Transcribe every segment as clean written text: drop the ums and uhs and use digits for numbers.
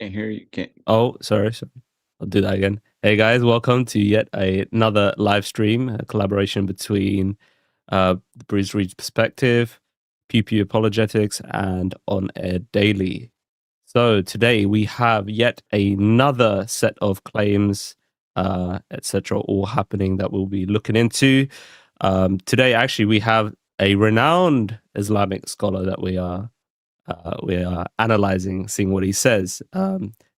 Can't hear you. Can't. Oh, sorry. I'll do that again. Hey guys, welcome to yet another live stream, a collaboration between the Bruised Reads Perspective, Pew Pew Apologetics, and On Air Daily. So today we have yet another set of claims, etc., all happening that we'll be looking into. Today, actually, we have a renowned Islamic scholar that we are analyzing, seeing what he says.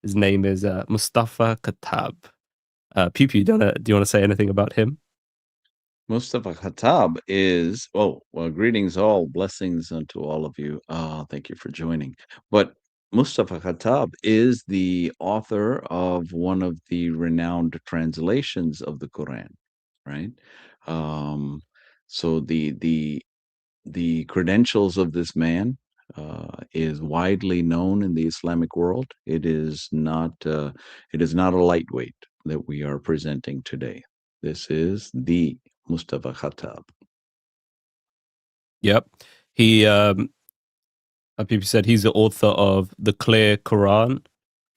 His name is Mustafa Khattab. Pew Pew, do you want to say anything about him? Mustafa Khattab is, well, greetings all, blessings unto all of you. Thank you for joining. But Mustafa Khattab is the author of one of the renowned translations of the Quran, right? So the credentials of this man is widely known in the Islamic world. It is not a lightweight that we are presenting today. This is the Mustafa Khattab. Yep. He, people said he's the author of the Clear Quran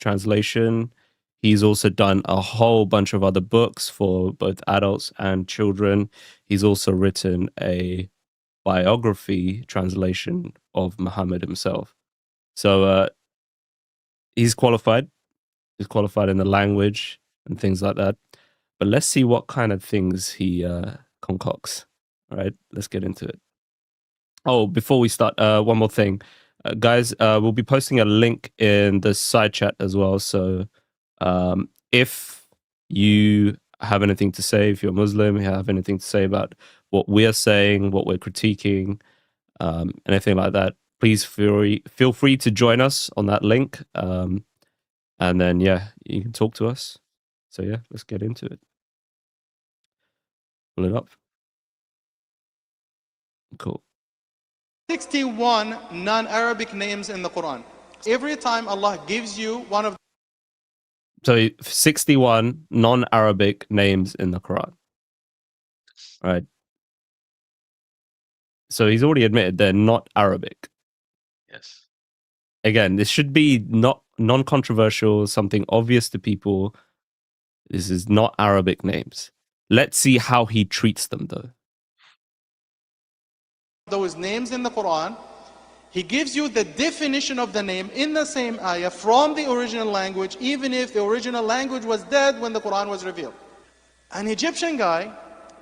translation. He's also done a whole bunch of other books for both adults and children. He's also written a biography translation of Muhammad himself. So he's qualified. He's qualified in the language and things like that. But let's see what kind of things he concocts. All right, let's get into it. Oh, before we start, one more thing. Guys, we'll be posting a link in the side chat as well. So if you have anything to say, if you're Muslim, you have anything to say about what we're saying, what we're critiquing, anything like that, please feel free to join us on that link. And then, yeah, you can talk to us. So, yeah, let's get into it. Pull it up. Cool. 61 non-Arabic names in the Quran. Every time Allah gives you one of... So 61 non-Arabic names in the Quran. Right. So he's already admitted they're not Arabic. Yes. Again, this should be not non-controversial, something obvious to people. This is not Arabic names. Let's see how he treats them, though. Those names in the Quran, he gives you the definition of the name in the same ayah from the original language, even if the original language was dead when the Quran was revealed. An Egyptian guy,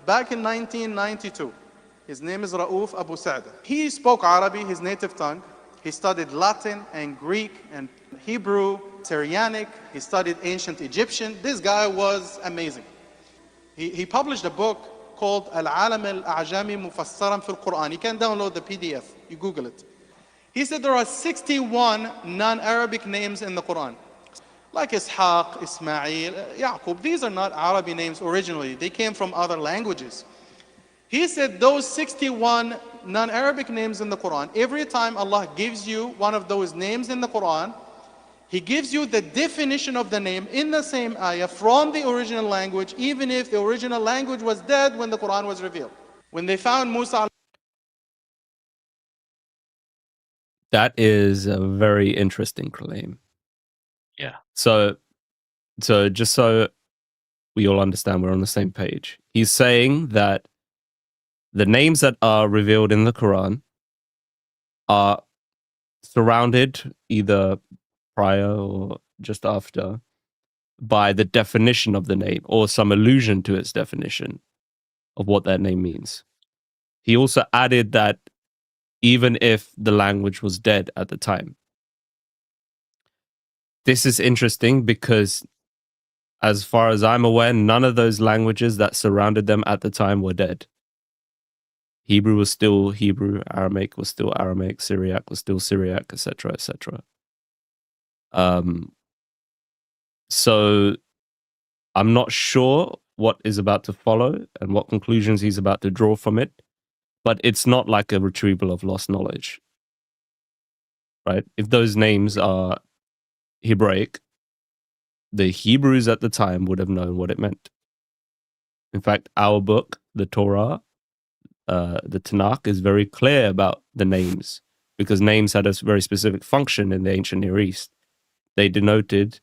back in 1992, his name is Raouf Abu Sa'da. He spoke Arabic, his native tongue. He studied Latin and Greek and Hebrew, Syrianic. He studied ancient Egyptian. This guy was amazing. He published a book called Al-Alam Al-A'jami Mufassaran fil Qur'an. You can download the PDF. You Google it. He said there are 61 non-Arabic names in the Quran. Like Ishaq, Ismail, Yaqub. These are not Arabic names originally. They came from other languages. He said those 61 non-Arabic names in the Quran, every time Allah gives you one of those names in the Quran, He gives you the definition of the name in the same ayah from the original language, even if the original language was dead when the Quran was revealed. When they found Musa... That is a very interesting claim. Yeah. So just so we all understand, we're on the same page. He's saying that the names that are revealed in the Quran are surrounded either prior or just after by the definition of the name or some allusion to its definition of what that name means. He also added that even if the language was dead at the time. This is interesting because as far as I'm aware, none of those languages that surrounded them at the time were dead. Hebrew was still Hebrew, Aramaic was still Aramaic, Syriac was still Syriac, etc., etc. So I'm not sure what is about to follow and what conclusions he's about to draw from it, but it's not like a retrieval of lost knowledge, right? If those names are Hebraic, the Hebrews at the time would have known what it meant. In fact, our book, the Torah, the Tanakh, is very clear about the names because names had a very specific function in the ancient Near East. they denoted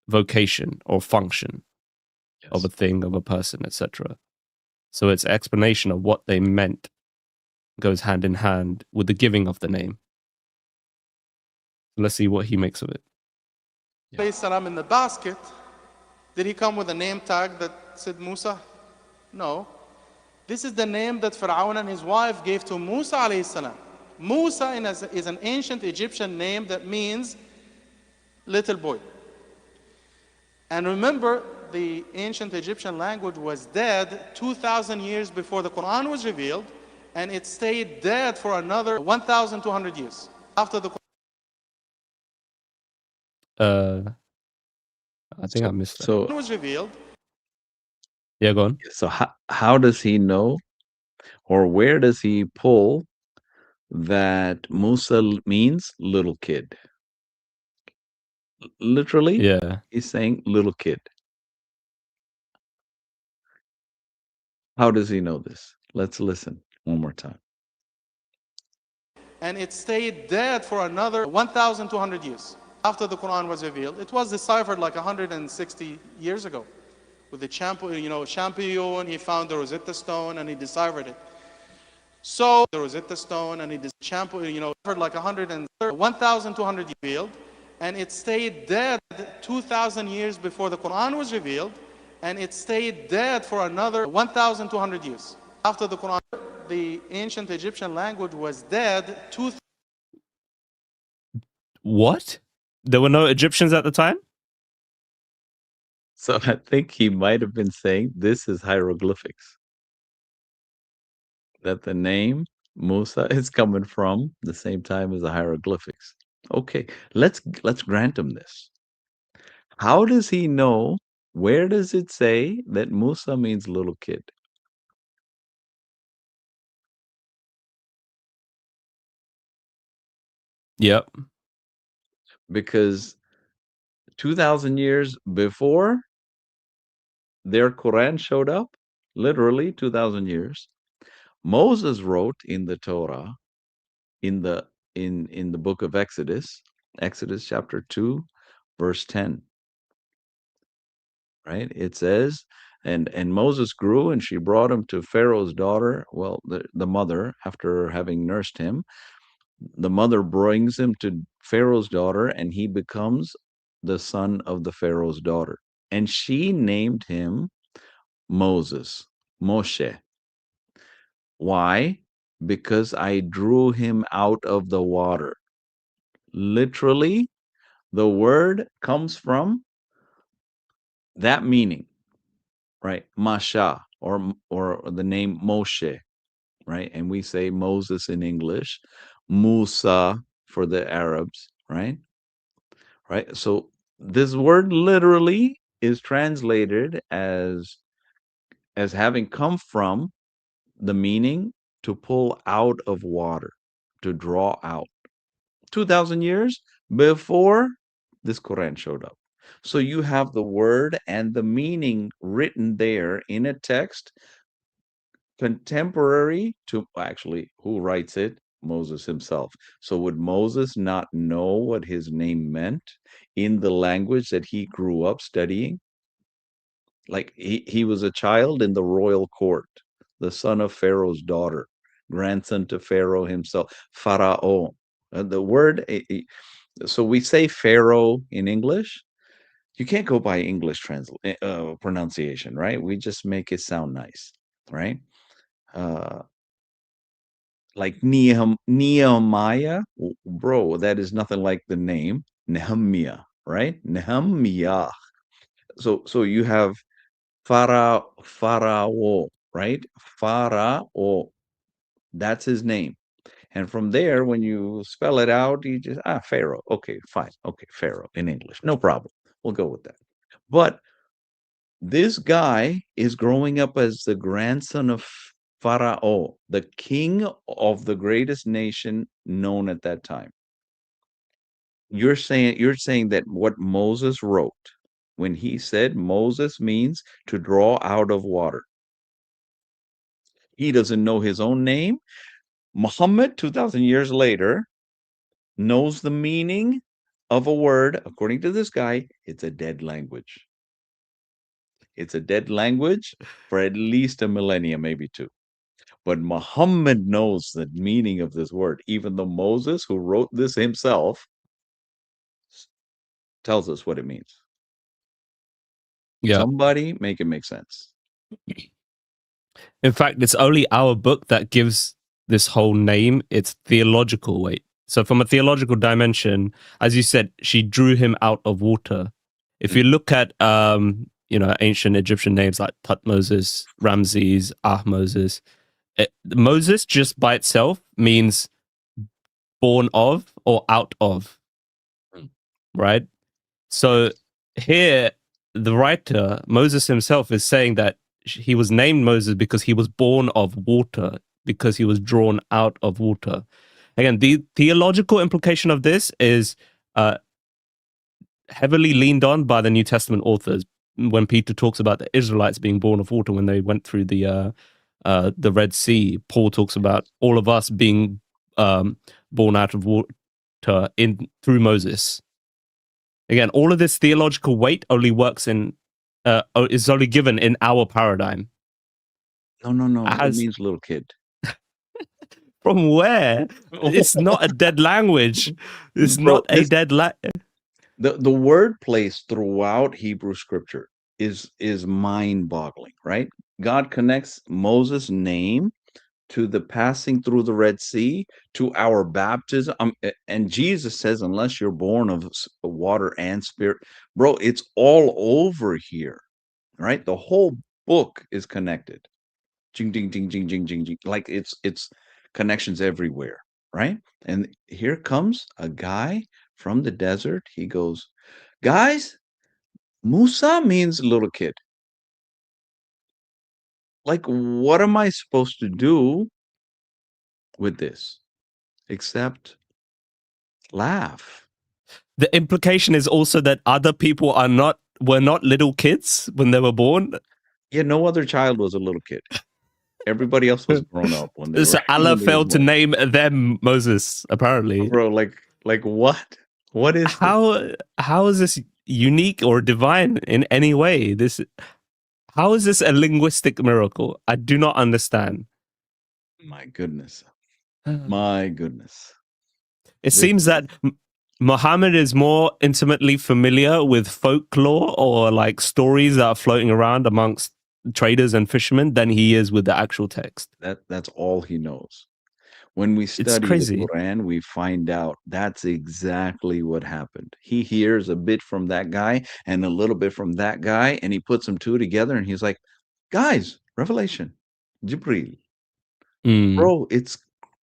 vocation or function of a thing, of a person, etc. So its explanation of what they meant goes hand in hand with the giving of the name. Let's see what he makes of it. In the basket, did he come with a name tag that said Musa? No. This is the name that Pharaoh and his wife gave to Musa alayhi salam. Musa is an ancient Egyptian name that means little boy. And remember, the ancient Egyptian language was dead 2,000 years before the Qur'an was revealed, and it stayed dead for another 1,200 years after the I think I missed that. Qur'an was revealed. Yeah, go on. So how does he know, or where does he pull that Musa means little kid? Literally, Yeah. he's saying little kid. How does he know this? Let's listen one more time. And it stayed dead for another 1,200 years after the Quran was revealed. It was deciphered like 160 years ago with the Champollion. He found the Rosetta Stone and he deciphered it. So the Rosetta Stone and he Champollion, for like 1,200 revealed, and it stayed dead 2,000 years before the Quran was revealed, and it stayed dead for another 1,200 years after the Quran. The ancient Egyptian language was dead. What? There were no Egyptians at the time? So I think he might have been saying this is hieroglyphics. That the name Musa is coming from the same time as the hieroglyphics. Okay, let's grant him this. How does he know? Where does it say that Musa means little kid? Yep. Because 2,000 years before their Quran showed up, literally 2,000 years, Moses wrote in the Torah, in the book of Exodus chapter 2, verse 10. Right? It says, and Moses grew, and she brought him to Pharaoh's daughter. Well, the mother, after having nursed him, the mother brings him to Pharaoh's daughter, and he becomes the son of the Pharaoh's daughter. And she named him Moses, Moshe. Why? Because I drew him out of the water. Literally, the word comes from that meaning, right? Masha, or the name Moshe, right? And we say Moses in English, Musa for the Arabs, right? Right. So this word literally is translated as having come from the meaning to pull out of water, to draw out. 2,000 years before this Quran showed up. So you have the word and the meaning written there in a text contemporary to, actually, who writes it? Moses himself. So would Moses not know what his name meant in the language that he grew up studying? Like he was a child in the royal court, the son of Pharaoh's daughter, grandson to Pharaoh himself, Pharaoh. The word, so we say Pharaoh in English. You can't go by English pronunciation, right? We just make it sound nice, right? Like Nehemiah, bro, that is nothing like the name Nehemiah, right? Nehemiah. So you have Pharaoh, right? Pharaoh, that's his name. And from there, when you spell it out, you just, Pharaoh. Okay, fine. Okay, Pharaoh in English. No problem. We'll go with that. But this guy is growing up as the grandson of Pharaoh, the king of the greatest nation known at that time. You're saying that what Moses wrote, when he said Moses means to draw out of water, he doesn't know his own name. Muhammad, 2,000 years later, knows the meaning of a word, according to this guy, it's a dead language. It's a dead language for at least a millennia, maybe two. But Muhammad knows the meaning of this word, even though Moses, who wrote this himself, tells us what it means. Yeah. Somebody make it make sense. In fact, it's only our book that gives this whole name its theological weight. So, from a theological dimension, as you said, she drew him out of water. If you look at, ancient Egyptian names like Tutmosis, Ramses, Ahmoses, Moses just by itself means born of or out of, right? So here, the writer, Moses himself, is saying that he was named Moses because he was born of water, because he was drawn out of water. Again, the theological implication of this is heavily leaned on by the New Testament authors. When Peter talks about the Israelites being born of water when they went through the Red Sea, Paul talks about all of us being born out of water through Moses. Again, all of this theological weight only works is only given in our paradigm. No. It means little kid. From where? It's not a dead language. It's Bro, not a dead language. The word place throughout Hebrew scripture is mind-boggling, right? God connects Moses' name to the passing through the Red Sea, to our baptism. And Jesus says, unless you're born of water and spirit, bro, it's all over here, right? The whole book is connected. Jing, ding, ding, jing, jing, jing, jing. Like it's connections everywhere, right? And here comes a guy from the desert. He goes, guys, Musa means little kid. Like, what am I supposed to do with this except laugh? The implication is also that other people were not little kids when they were born. Yeah, no other child was a little kid. Everybody else was grown up when they So were. Allah failed to name them Moses, apparently. Bro, like what? What is this? How is this unique or divine in any way? How is this a linguistic miracle? I do not understand. My goodness. My goodness. It seems that Muhammad is more intimately familiar with folklore or like stories that are floating around amongst traders and fishermen than he is with the actual text. That's all he knows. When we study the Quran, we find out that's exactly what happened. He hears a bit from that guy and a little bit from that guy, and he puts them two together, and he's like, guys, revelation, Jibreel. Bro, it's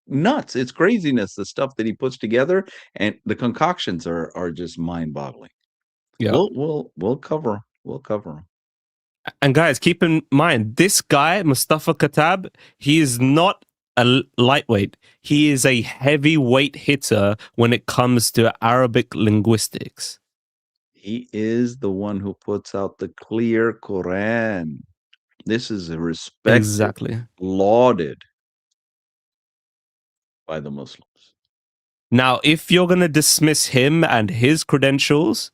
nuts. It's craziness, the stuff that he puts together, and the concoctions are just mind-boggling. Yeah. We'll cover them. And guys, keep in mind, this guy, Mustafa Khattab, he is not a lightweight. He is a heavyweight hitter when it comes to Arabic linguistics. He is the one who puts out the clear Quran. This is a respected, lauded by the Muslims. Now, if you're going to dismiss him and his credentials,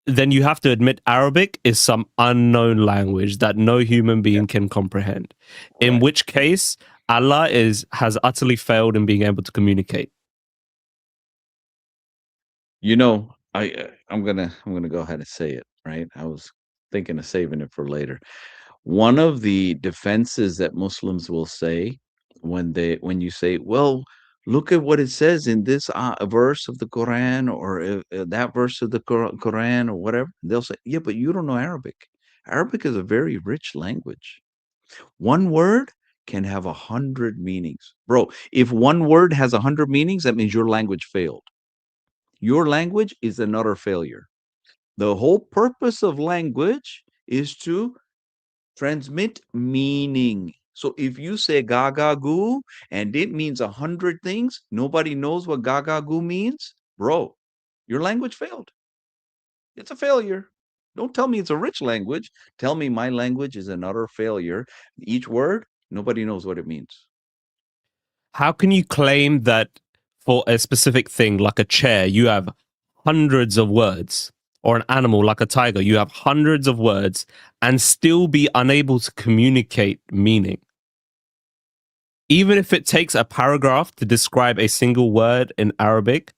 then you have to admit Arabic is some unknown language that no human being can comprehend. Right. In which case, Allah has utterly failed in being able to communicate. You know, I'm gonna go ahead and say it, right? I was thinking of saving it for later. One of the defenses that Muslims will say when you say, well, look at what it says in this verse of the Quran or that verse of the Quran or whatever, they'll say, yeah, but you don't know Arabic. Arabic is a very rich language. One word can have 100 meanings. Bro, if one word has 100 meanings, that means your language failed. Your language is an utter failure. The whole purpose of language is to transmit meaning. So if you say gaga goo and it means 100 things, nobody knows what gaga goo means, bro, your language failed. It's a failure. Don't tell me it's a rich language. Tell me my language is an utter failure. Each word, nobody knows what it means. How can you claim that for a specific thing like a chair, you have hundreds of words, or an animal like a tiger, you have hundreds of words and still be unable to communicate meaning. Even if it takes a paragraph to describe a single word in Arabic,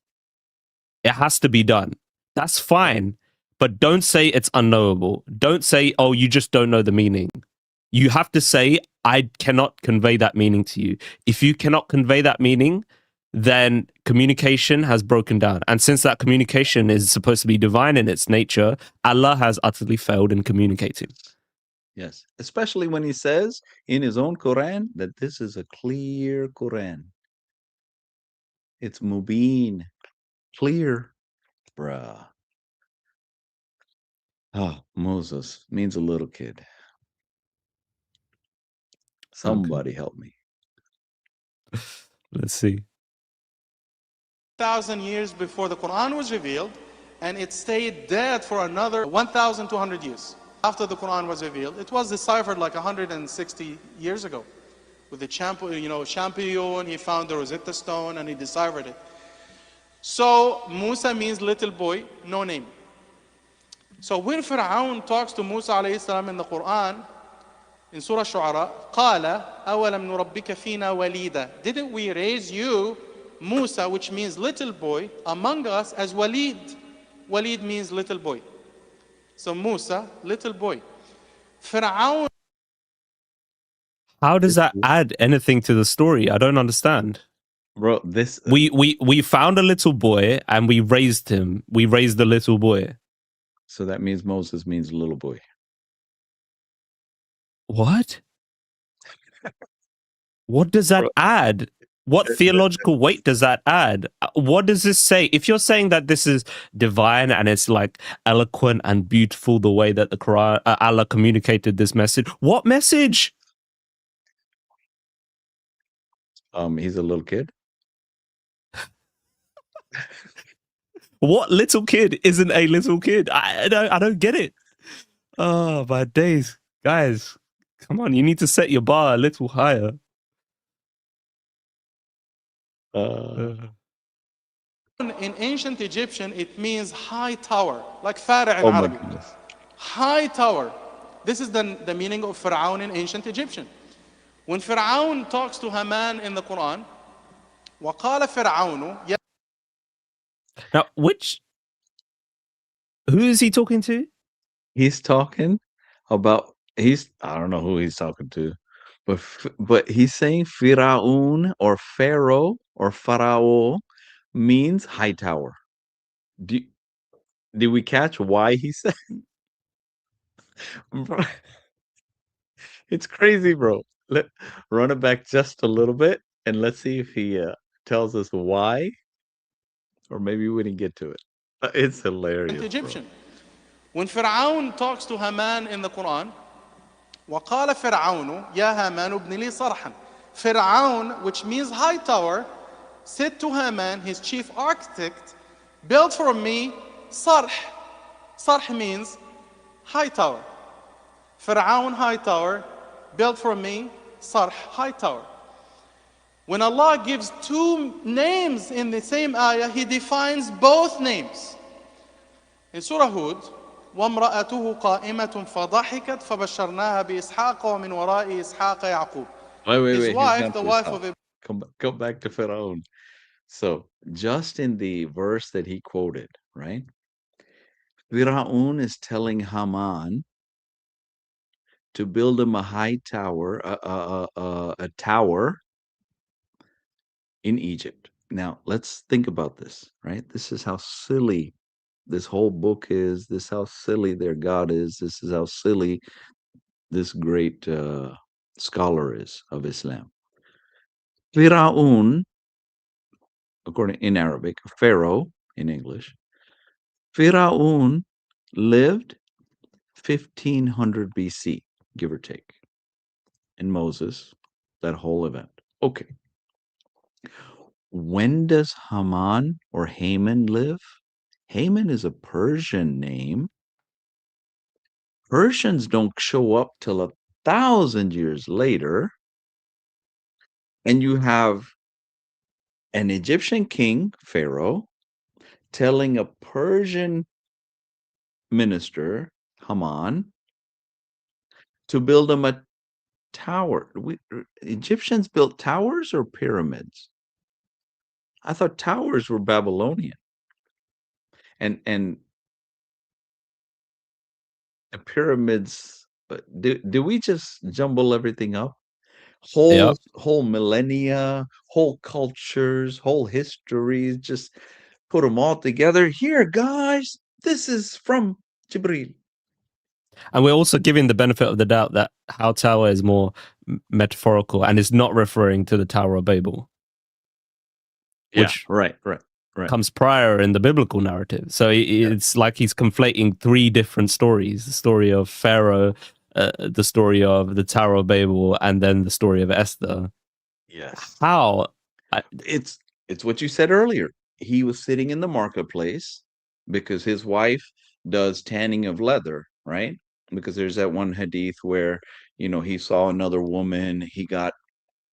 it has to be done. That's fine, but don't say it's unknowable. Don't say, oh, you just don't know the meaning. You have to say, I cannot convey that meaning to you. If you cannot convey that meaning, then communication has broken down. And since that communication is supposed to be divine in its nature, Allah has utterly failed in communicating. Yes, especially when he says in his own Quran that this is a clear Quran. It's mubin, clear, bruh. Oh, Moses means a little kid. Somebody help me. Let's see. 1,000 years before the Quran was revealed, and it stayed dead for another 1,200 years. After the Quran was revealed, it was deciphered like 160 years ago. With the champion, he found the Rosetta Stone and he deciphered it. So Musa means little boy, no name. So when Pharaoh talks to Musa alayhi salam in the Quran, in Surah Shu'ara, قَالَ أَوَلَمْ نُرَبِّكَ فِينَا وَلِيدًا. Didn't we raise you, Musa, which means little boy, among us as Walid? Walid means little boy. So Musa, little boy. Pharaoh. How does that add anything to the story? I don't understand. Bro, this We found a little boy and we raised him. We raised the little boy. so that means Moses means little boy. What? What does that add? What theological weight does that add? What does this say? If you're saying that this is divine and it's like eloquent and beautiful the way that the Quran, Allah communicated this message, what message? He's a little kid. What little kid isn't a little kid? I don't get it. Oh, my days. Guys, come on, you need to set your bar a little higher. In ancient Egyptian, it means high tower, like Pharaoh in Oh my Arabic. goodness. High tower. This is the meaning of Pharaoh in ancient Egyptian. When Pharaoh talks to Haman in the Quran, وَقَالَ فِرْعَوْنُ. Now, who is he talking to? He's talking about I don't know who he's talking to, but he's saying Firaun or Pharaoh or Pharaoh means high tower. Did we catch why he said? Bro, it's crazy, bro. Run it back just a little bit and let's see if he tells us why, or maybe we didn't get to it. It's hilarious. Egyptian. When Pharaoh talks to Haman in the Quran, وَقَالَ فِرْعَوْنُ يَا هَامَانُ ابْنِ لِي صَرْحًا. Pharaoh, which means high tower, said to Haman, his chief architect, build for me sarh. Sarh means high tower. Pharaoh, high tower, build for me sarh, high tower. When Allah gives two names in the same ayah, He defines both names. In Surah Hud, وَامْرَأَتُهُ قَائِمَةٌ فَضَحِكَتْ فَبَشَّرْنَاهَا بِإِسْحَاقَ وَمِنْ وَرَاءِ إِسْحَاقَ يَعْقُوبَ. Wait. His wife, the wife of Come back to Pharaoh. So just in the verse that he quoted, right? Firaun is telling Haman to build him a high tower, a tower in Egypt. Now let's think about this, right? This is how silly this whole book is. This is how silly their God is. This is how silly this great scholar is of Islam. Firaun, according in Arabic, Pharaoh in English, Firaun lived 1500 BC, give or take, in Moses, that whole event. Okay. When does Haman or Haman live? Haman is a Persian name. Persians don't show up till 1,000 years later. And you have an Egyptian king, Pharaoh, telling a Persian minister, Haman, to build him a tower. Egyptians built towers or pyramids? I thought towers were Babylonian. And the pyramids, do we just jumble everything up? Yep. Whole millennia, whole cultures, whole histories, just put them all together. Here, guys, this is from Jibril. And we're also giving the benefit of the doubt that how tower is more metaphorical and is not referring to the Tower of Babel, which right. comes prior in the biblical narrative. So it's like he's conflating three different stories: the story of Pharaoh, the story of the Tower of Babel, and then the story of Esther. Yes. How? It's what you said earlier. He was sitting in the marketplace because his wife does tanning of leather, right? Because there's that one hadith where, he saw another woman, he got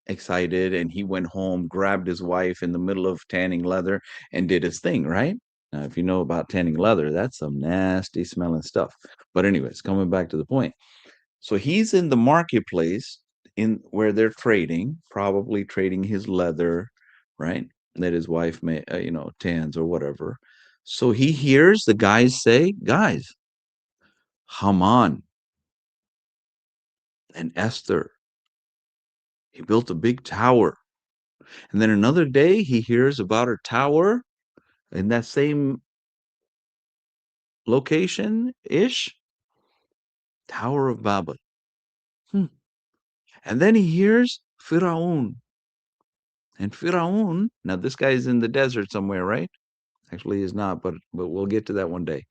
excited and he went home, grabbed his wife in the middle of tanning leather and did his thing, right? Now, if you know about tanning leather, that's some nasty smelling stuff. But anyways, coming back to the point. So he's in the marketplace in where they're trading, probably trading his leather, right? That his wife may, tans or whatever. So he hears the guys say, guys, Haman and Esther, he built a big tower. And then another day he hears about a tower in that same location-ish, Tower of Babel. And then he hears Pharaoh. And Pharaoh, now this guy is in the desert somewhere, right? Actually, he's not, but we'll get to that one day.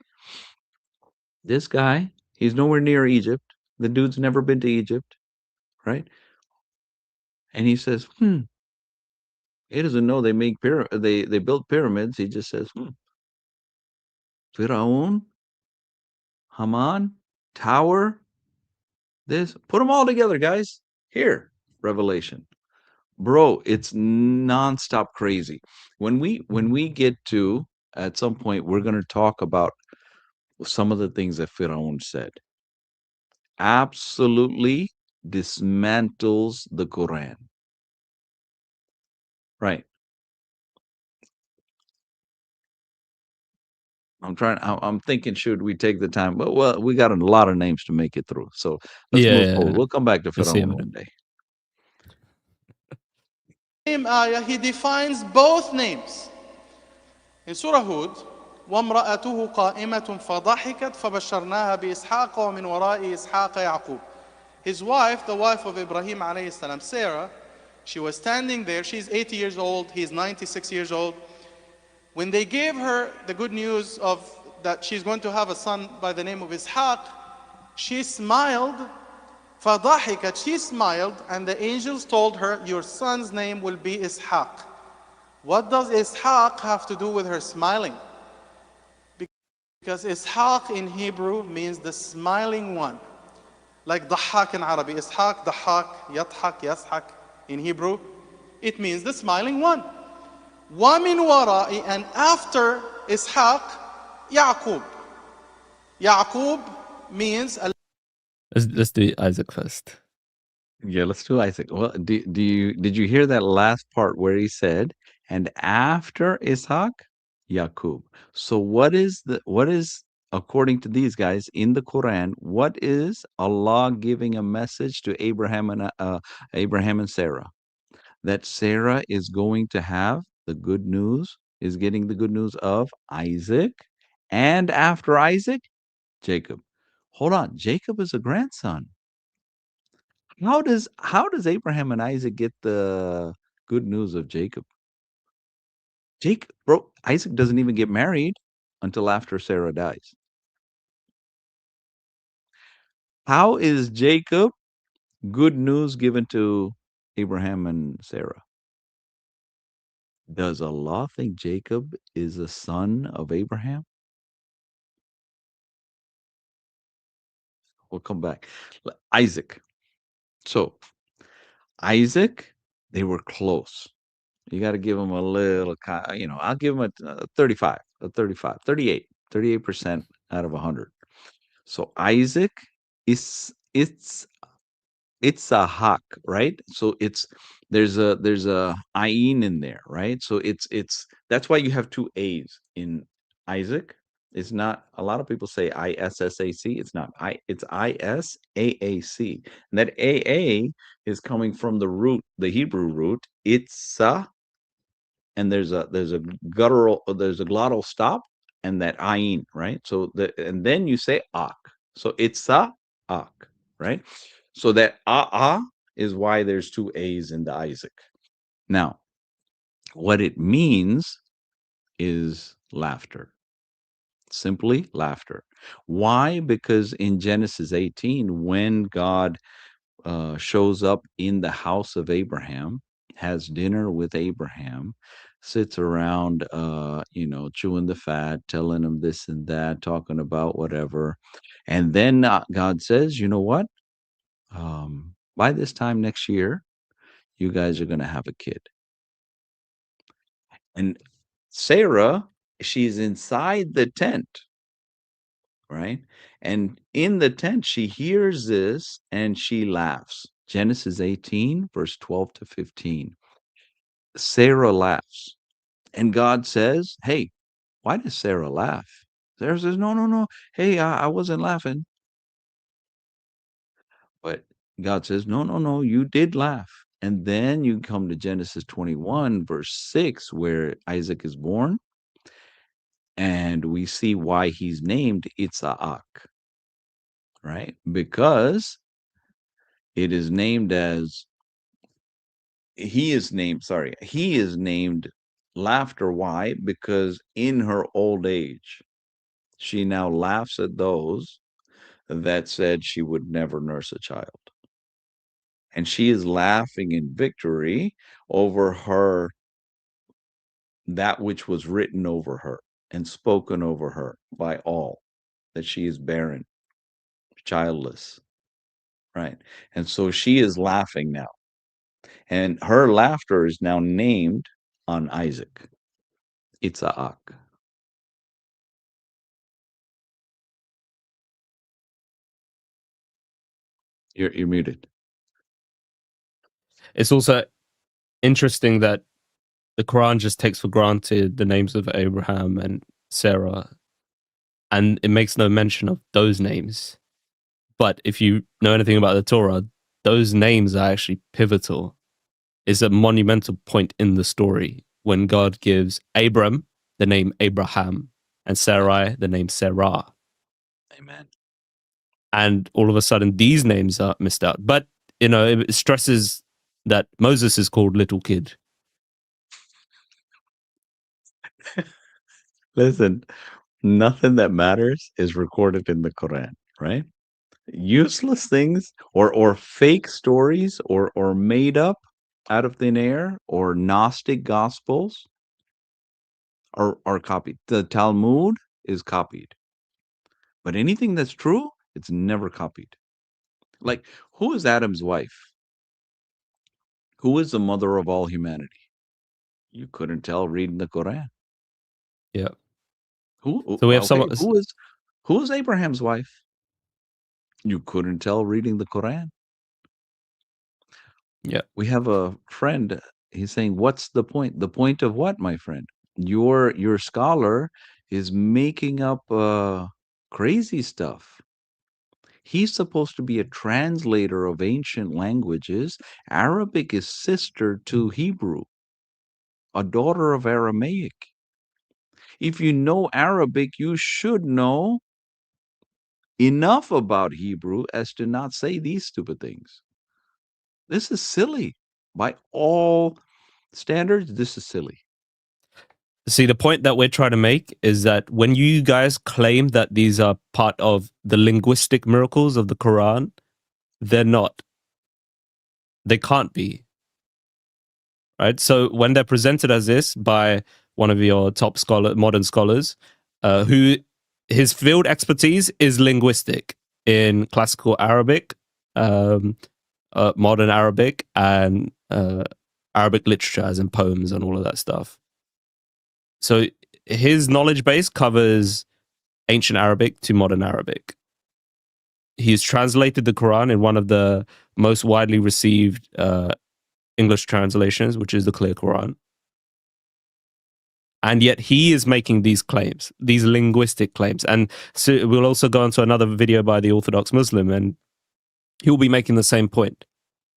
This guy, he's nowhere near Egypt. The dude's never been to Egypt, right? And he says, he doesn't know they make they built pyramids. He just says, Pharaoh, Haman, tower, this, put them all together, guys. Here, Revelation. Bro, it's nonstop crazy. When we get to, at some point, we're going to talk about some of the things that Pharaoh said. Absolutely dismantles the Quran. Right. I'm thinking, should we take the time? Well, we got a lot of names to make it through. So let's move forward. We'll come back to We'll see Pharaoh him in one day. Same ayah, he defines both names. In Surah Hud, وامرأته قائمة فضحكت فبشرناها بإسحاق ومن وراء إسحاق يعقوب. His wife, the wife of Ibrahim alayhi salam, Sarah, she was standing there. She's 80 years old. He's 96 years old. When they gave her the good news of that she's going to have a son by the name of Ishaq, she smiled. فضحكت, she smiled, and the angels told her, your son's name will be Ishaq. What does Ishaq have to do with her smiling? Because Ishaq in Hebrew means the smiling one. Like ضحاك in Arabic. Ishaq, ضحاك, يضحك, يضحك. In Hebrew, it means the smiling one. وَمِنْ وَرَاءِ, and after Ishaq, Yaqub. Yaqub means... Let's do Isaac first. Yeah, let's do Isaac. Well, did you hear that last part where he said, and after Ishaq, Yaqub? So what is according to these guys in the Quran, what is Allah giving a message to Abraham and Sarah? That Sarah is going to have the good news, is getting the good news of Isaac, and after Isaac, Jacob. Hold on, Jacob is a grandson. How does Abraham and Isaac get the good news of Jacob? Bro, Isaac doesn't even get married until after Sarah dies. How is Jacob good news given to Abraham and Sarah? Does Allah think Jacob is a son of Abraham? We'll come back. Isaac. So, Isaac, they were close. You got to give him a little, I'll give him a 35. 35, 38% out of 100. So Isaac is it's a hak, right? So there's a ayin in there, right? So it's that's why you have two A's in Isaac. It's not, a lot of people say ISSAC. It's not it's ISAAC. And that AA is coming from the root, the Hebrew root, itza, and there's a glottal stop and that ayin, right? So and then you say ak. So itza ak, right? So that is why there's two A's in the Isaac. Now, what it means is laughter. Simply laughter. Why? Because in Genesis 18, when God shows up in the house of Abraham, has dinner with Abraham, sits around, chewing the fat, telling him this and that, talking about whatever. And then God says, you know what? By this time next year, you guys are going to have a kid. And Sarah, she's inside the tent, right? And in the tent, she hears this and she laughs. Genesis 18, verse 12 to 15. Sarah laughs. And God says, hey, why does Sarah laugh? Sarah says, no, no, no. Hey, I wasn't laughing. But God says, no, no, no, you did laugh. And then you come to Genesis 21, verse 6, where Isaac is born. And we see why he's named Isaac, right? Because it is named as, he is named laughter. Why? Because in her old age, she now laughs at those that said she would never nurse a child. And she is laughing in victory over her, that which was written over her and spoken over her by all, that she is barren, childless, right? And so she is laughing now. And her laughter is now named on Isaac. Isaac. You're muted. It's also interesting that the Quran just takes for granted the names of Abraham and Sarah, and it makes no mention of those names. But if you know anything about the Torah, those names are actually pivotal. It's a monumental point in the story when God gives Abram the name Abraham and Sarai the name Sarah. Amen. And all of a sudden, these names are missed out. But, it stresses that Moses is called little kid. Listen, nothing that matters is recorded in the Quran, right? Useless things or fake stories or made up out of thin air or Gnostic gospels are copied. The Talmud is copied. But anything that's true, it's never copied. Like, who is Adam's wife? Who is the mother of all humanity? You couldn't tell reading the Quran. Yeah. Who So we have okay, someone. who is Abraham's wife? You couldn't tell reading the Quran. Yeah. We have a friend, he's saying, what's the point? The point of what, my friend? Your scholar is making up crazy stuff. He's supposed to be a translator of ancient languages. Arabic is sister to Hebrew, a daughter of Aramaic. If you know Arabic, you should know enough about Hebrew as to not say these stupid things. This is silly. By all standards, this is silly. See, the point that we're trying to make is that when you guys claim that these are part of the linguistic miracles of the Quran, they're not. They can't be. Right? So when they're presented as this by one of your top modern scholars, who his field expertise is linguistic in classical Arabic, modern Arabic, and Arabic literature, as in poems and all of that stuff. So his knowledge base covers ancient Arabic to modern Arabic. He's translated the Quran in one of the most widely received English translations, which is the Clear Quran. And yet he is making these claims, these linguistic claims. And so we'll also go into another video by the Orthodox Muslim, and he'll be making the same point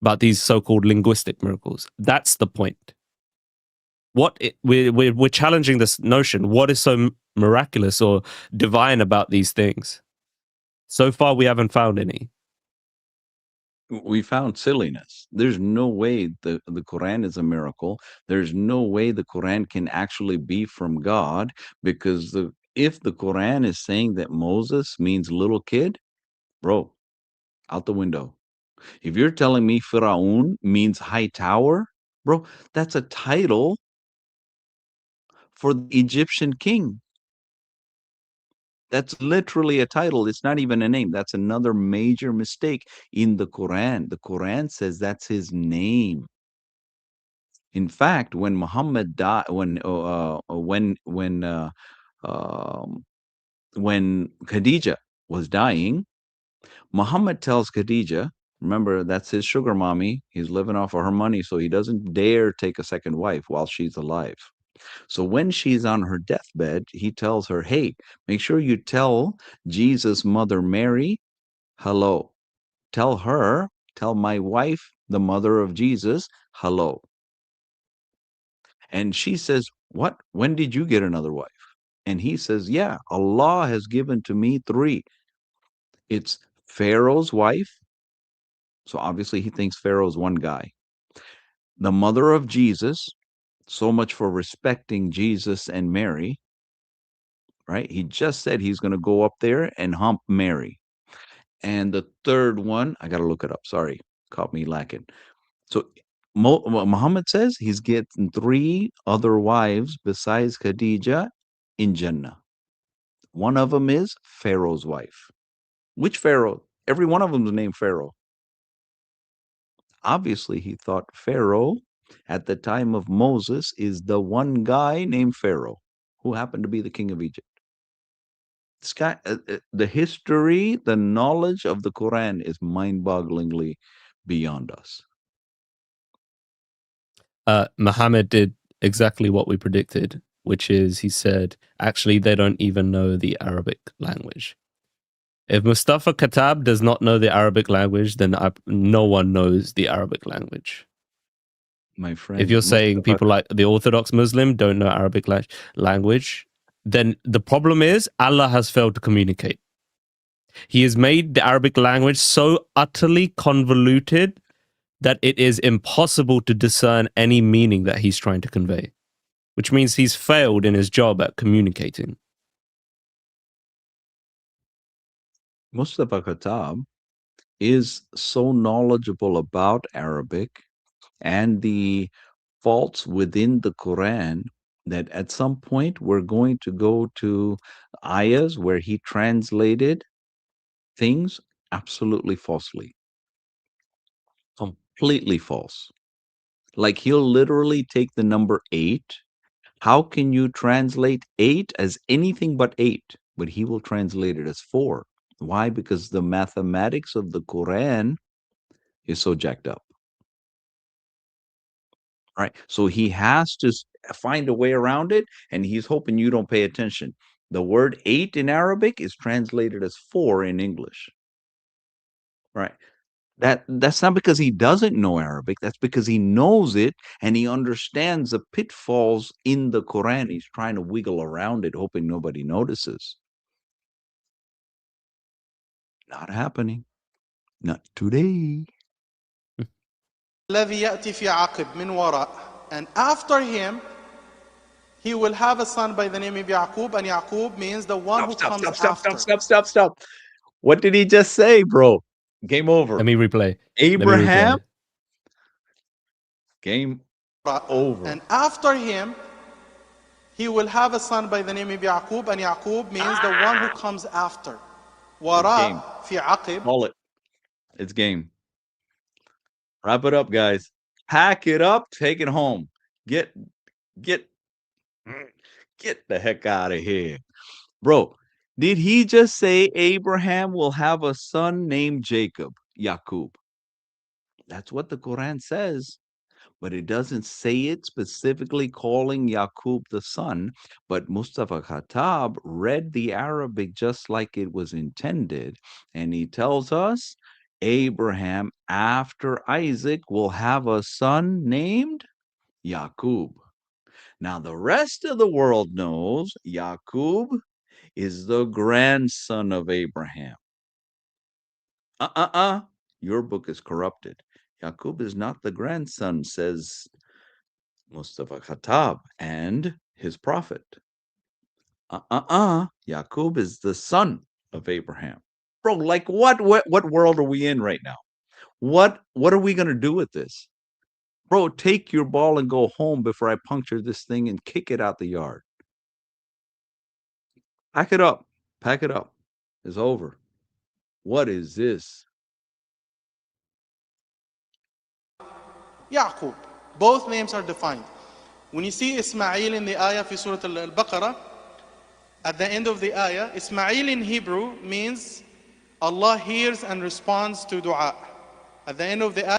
about these so-called linguistic miracles. That's the point. We're challenging this notion. What is so miraculous or divine about these things? So far, we haven't found any. We found silliness. There's no way the Quran is a miracle. There's no way the Quran can actually be from God, because if the Quran is saying that Moses means little kid, bro, out the window. If you're telling me Pharaoh means high tower, bro, that's a title for the Egyptian king. That's literally a title. It's not even a name. That's another major mistake in the Quran. The Quran says that's his name. In fact, when Muhammad died, when Khadija was dying, Muhammad tells Khadija, remember that's his sugar mommy. He's living off of her money, so he doesn't dare take a second wife while she's alive. So when she's on her deathbed, he tells her, hey, make sure you tell Jesus' mother Mary, hello. Tell my wife, the mother of Jesus, hello. And she says, what? When did you get another wife? And he says, yeah, Allah has given to me 3. It's Pharaoh's wife. So obviously he thinks Pharaoh's one guy. The mother of Jesus, so much for respecting Jesus and Mary, right? He just said he's going to go up there and hump Mary. And the third one, I got to look it up. Sorry, caught me lacking. So Muhammad says he's getting 3 other wives besides Khadija in Jannah. One of them is Pharaoh's wife. Which Pharaoh? Every one of them is named Pharaoh. Obviously, he thought Pharaoh at the time of Moses is the one guy named Pharaoh who happened to be the king of Egypt. This guy, the history, the knowledge of the Quran is mind-bogglingly beyond us. Muhammad did exactly what we predicted, which is he said, actually, they don't even know the Arabic language. If Mustafa Khattab does not know the Arabic language, then no one knows the Arabic language. My friend, if you're saying people like the Orthodox Muslim don't know Arabic language, then the problem is Allah has failed to communicate. He has made the Arabic language so utterly convoluted that it is impossible to discern any meaning that he's trying to convey, which means he's failed in his job at communicating. Mustafa Khattab is so knowledgeable about Arabic and the faults within the Quran that at some point we're going to go to ayahs where he translated things absolutely falsely. Completely false. Like he'll literally take the number 8. How can you translate 8 as anything but 8? But he will translate it as 4. Why? Because the mathematics of the Quran is so jacked up. Right? So he has to find a way around it, and he's hoping you don't pay attention. The word 8 in Arabic is translated as 4 in English. Right? That's not because he doesn't know Arabic. That's because he knows it and he understands the pitfalls in the Quran. He's trying to wiggle around it, hoping nobody notices. Not happening. Not today. الذي يأتي في عقب من وراء, and after him he will have a son by the name of Yaqub, and Yaqub means the one who comes after. Stop. What did he just say, bro? Game over. Let me replay. Abraham. Game over. And after him he will have a son by the name of Yaqub, and Yaqub means the one who comes after. Wara fi aqib. Call it. It's game. Wrap it up, guys. Pack it up. Take it home. Get Get the heck out of here. Bro, did he just say Abraham will have a son named Jacob, Yaqub? That's what the Quran says, but it doesn't say it specifically calling Yaqub the son. But Mustafa Khattab read the Arabic just like it was intended, and he tells us Abraham after Isaac will have a son named Yaqub. Now, the rest of the world knows Yaqub is the grandson of Abraham. Your book is corrupted. Yaqub is not the grandson, says Mustafa Khattab and his prophet. Yaqub is the son of Abraham. Bro, like what world are we in right now? What are we gonna do with this? Bro, take your ball and go home before I puncture this thing and kick it out the yard. Pack it up. Pack it up. It's over. What is this? Yaqub. Both names are defined. When you see Ismail in the ayah في Surah Al-Baqarah, at the end of the ayah, Ismail in Hebrew means Allah hears and responds to dua. At the end of the ayah,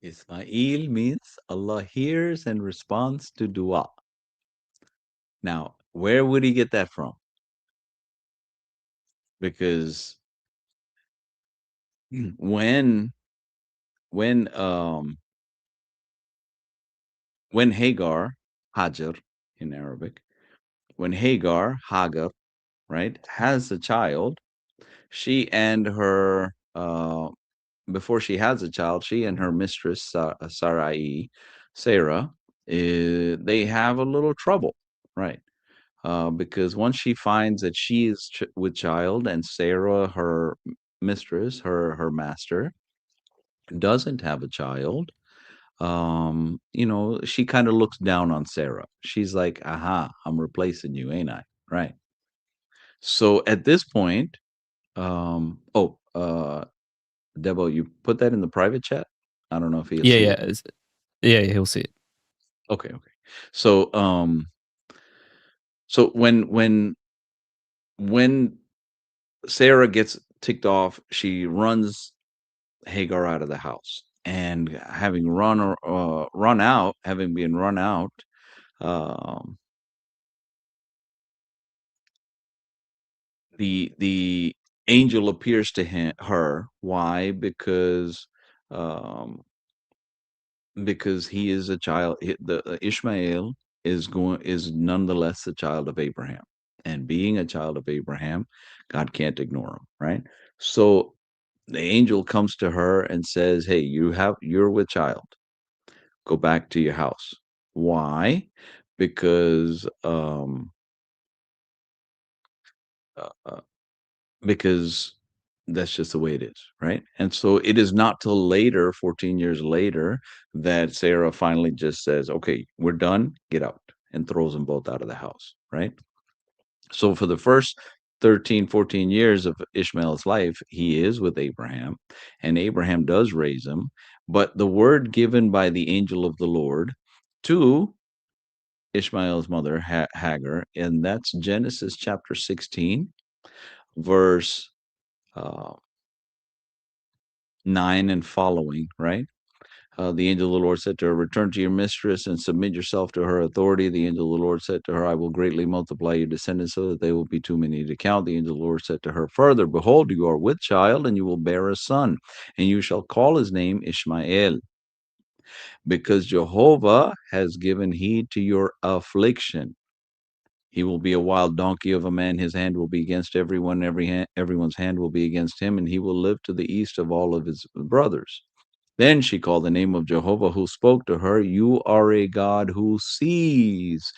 Ismail means Allah hears and responds to dua. Now, where would he get that from? Because when Hagar, Hajar in Arabic, when Hagar, right, has a child, she and her before she has a child, she and her mistress Sarai, Sarah, they have a little trouble, right? Because once she finds that she is with child and Sarah, her mistress, her master, doesn't have a child, she kind of looks down on Sarah. She's like, aha, I'm replacing you, ain't I? Right. So at this point, Debo, you put that in the private chat? I don't know if he'll see it. Yeah, he'll see it. Okay. So when Sarah gets ticked off, she runs Hagar out of the house, and having been run out, the angel appears to her. Why? Because he is a child. The Ishmael is nonetheless a child of Abraham, and being a child of Abraham, God can't ignore him, right? So the angel comes to her and says, "Hey, you're with child. Go back to your house." Why? Because uh, uh, because that's just the way it is, right? And so it is not till later, 14 years later, that Sarah finally just says, "Okay, we're done. Get out," and throws them both out of the house, right? So for the first 13, 14 years of Ishmael's life, he is with Abraham, and Abraham does raise him. But the word given by the angel of the Lord to Ishmael's mother, Hagar, and that's Genesis chapter 16, verse 9 and following, right? The angel of the Lord said to her, "Return to your mistress and submit yourself to her authority." The angel of the Lord said to her, "I will greatly multiply your descendants so that they will be too many to count." The angel of the Lord said to her further, "Behold, you are with child, and you will bear a son, and you shall call his name Ishmael, because Jehovah has given heed to your affliction. He will be a wild donkey of a man. His hand will be against everyone. Everyone's hand will be against him, and he will live to the east of all of his brothers." Then she called the name of Jehovah who spoke to her, "You are a God who sees."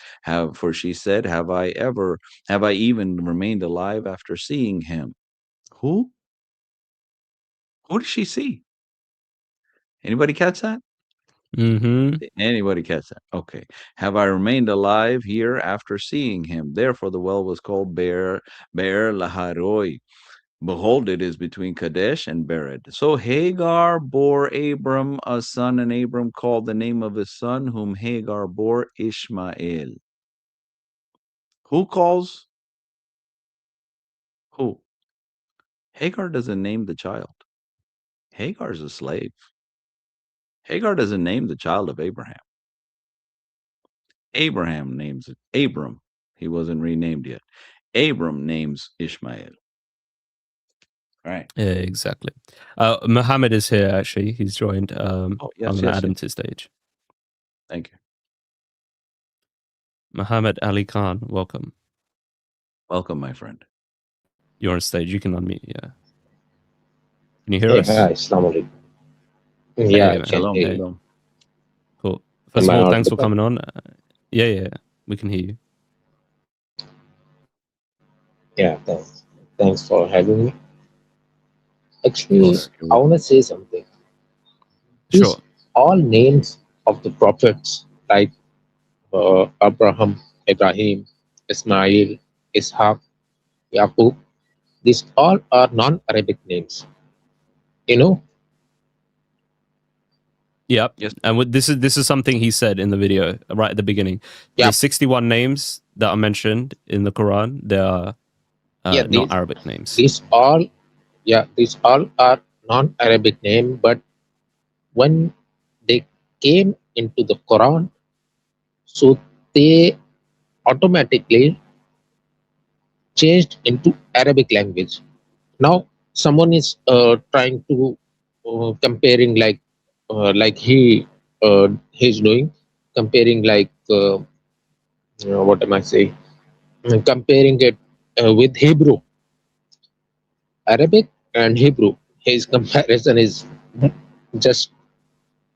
For she said, have I even remained alive after seeing him? Who? Who did she see? Anybody catch that? Mm-hmm. Anybody catch that? Okay. "Have I remained alive here after seeing him?" Therefore the well was called Be'er Laharoi. Behold, it is between Kadesh and Bered. So Hagar bore Abram a son, and Abram called the name of his son, whom Hagar bore, Ishmael. Who calls who? Hagar doesn't name the child. Hagar's a slave. Hagar doesn't name the child of Abraham. Abraham names it Abram. He wasn't renamed yet. Abram names Ishmael. Right. Yeah, exactly. Muhammad is here, actually. He's joined. I'm yes, going to yes, add him yes. to stage. Thank you. Muhammad Ali Khan, welcome. Welcome, my friend. You're on stage. You can unmute, yeah. Can you hear us? Hi, Assalamu alaikum. Yeah, I man. can Shalom, hear you. shalom. Cool. First Am of I all, thanks for audible? coming on. Yeah, we can hear you. Yeah, thanks. Thanks for having me. Of Actually, course. I want to say something. These Sure. all names of the prophets like Abraham, Ibrahim, Ismail, Ishaq, Yaqub, these all are non-Arabic names. You know? Yep. Yes. And this is something he said in the video right at the beginning. Yeah. The 61 names that are mentioned in the Quran, they are not Arabic names. These all are non-Arabic name, but when they came into the Quran, so they automatically changed into Arabic language. Now someone is trying to comparing like he's doing, comparing like what am I saying? Comparing it with Hebrew, Arabic and Hebrew. His comparison is just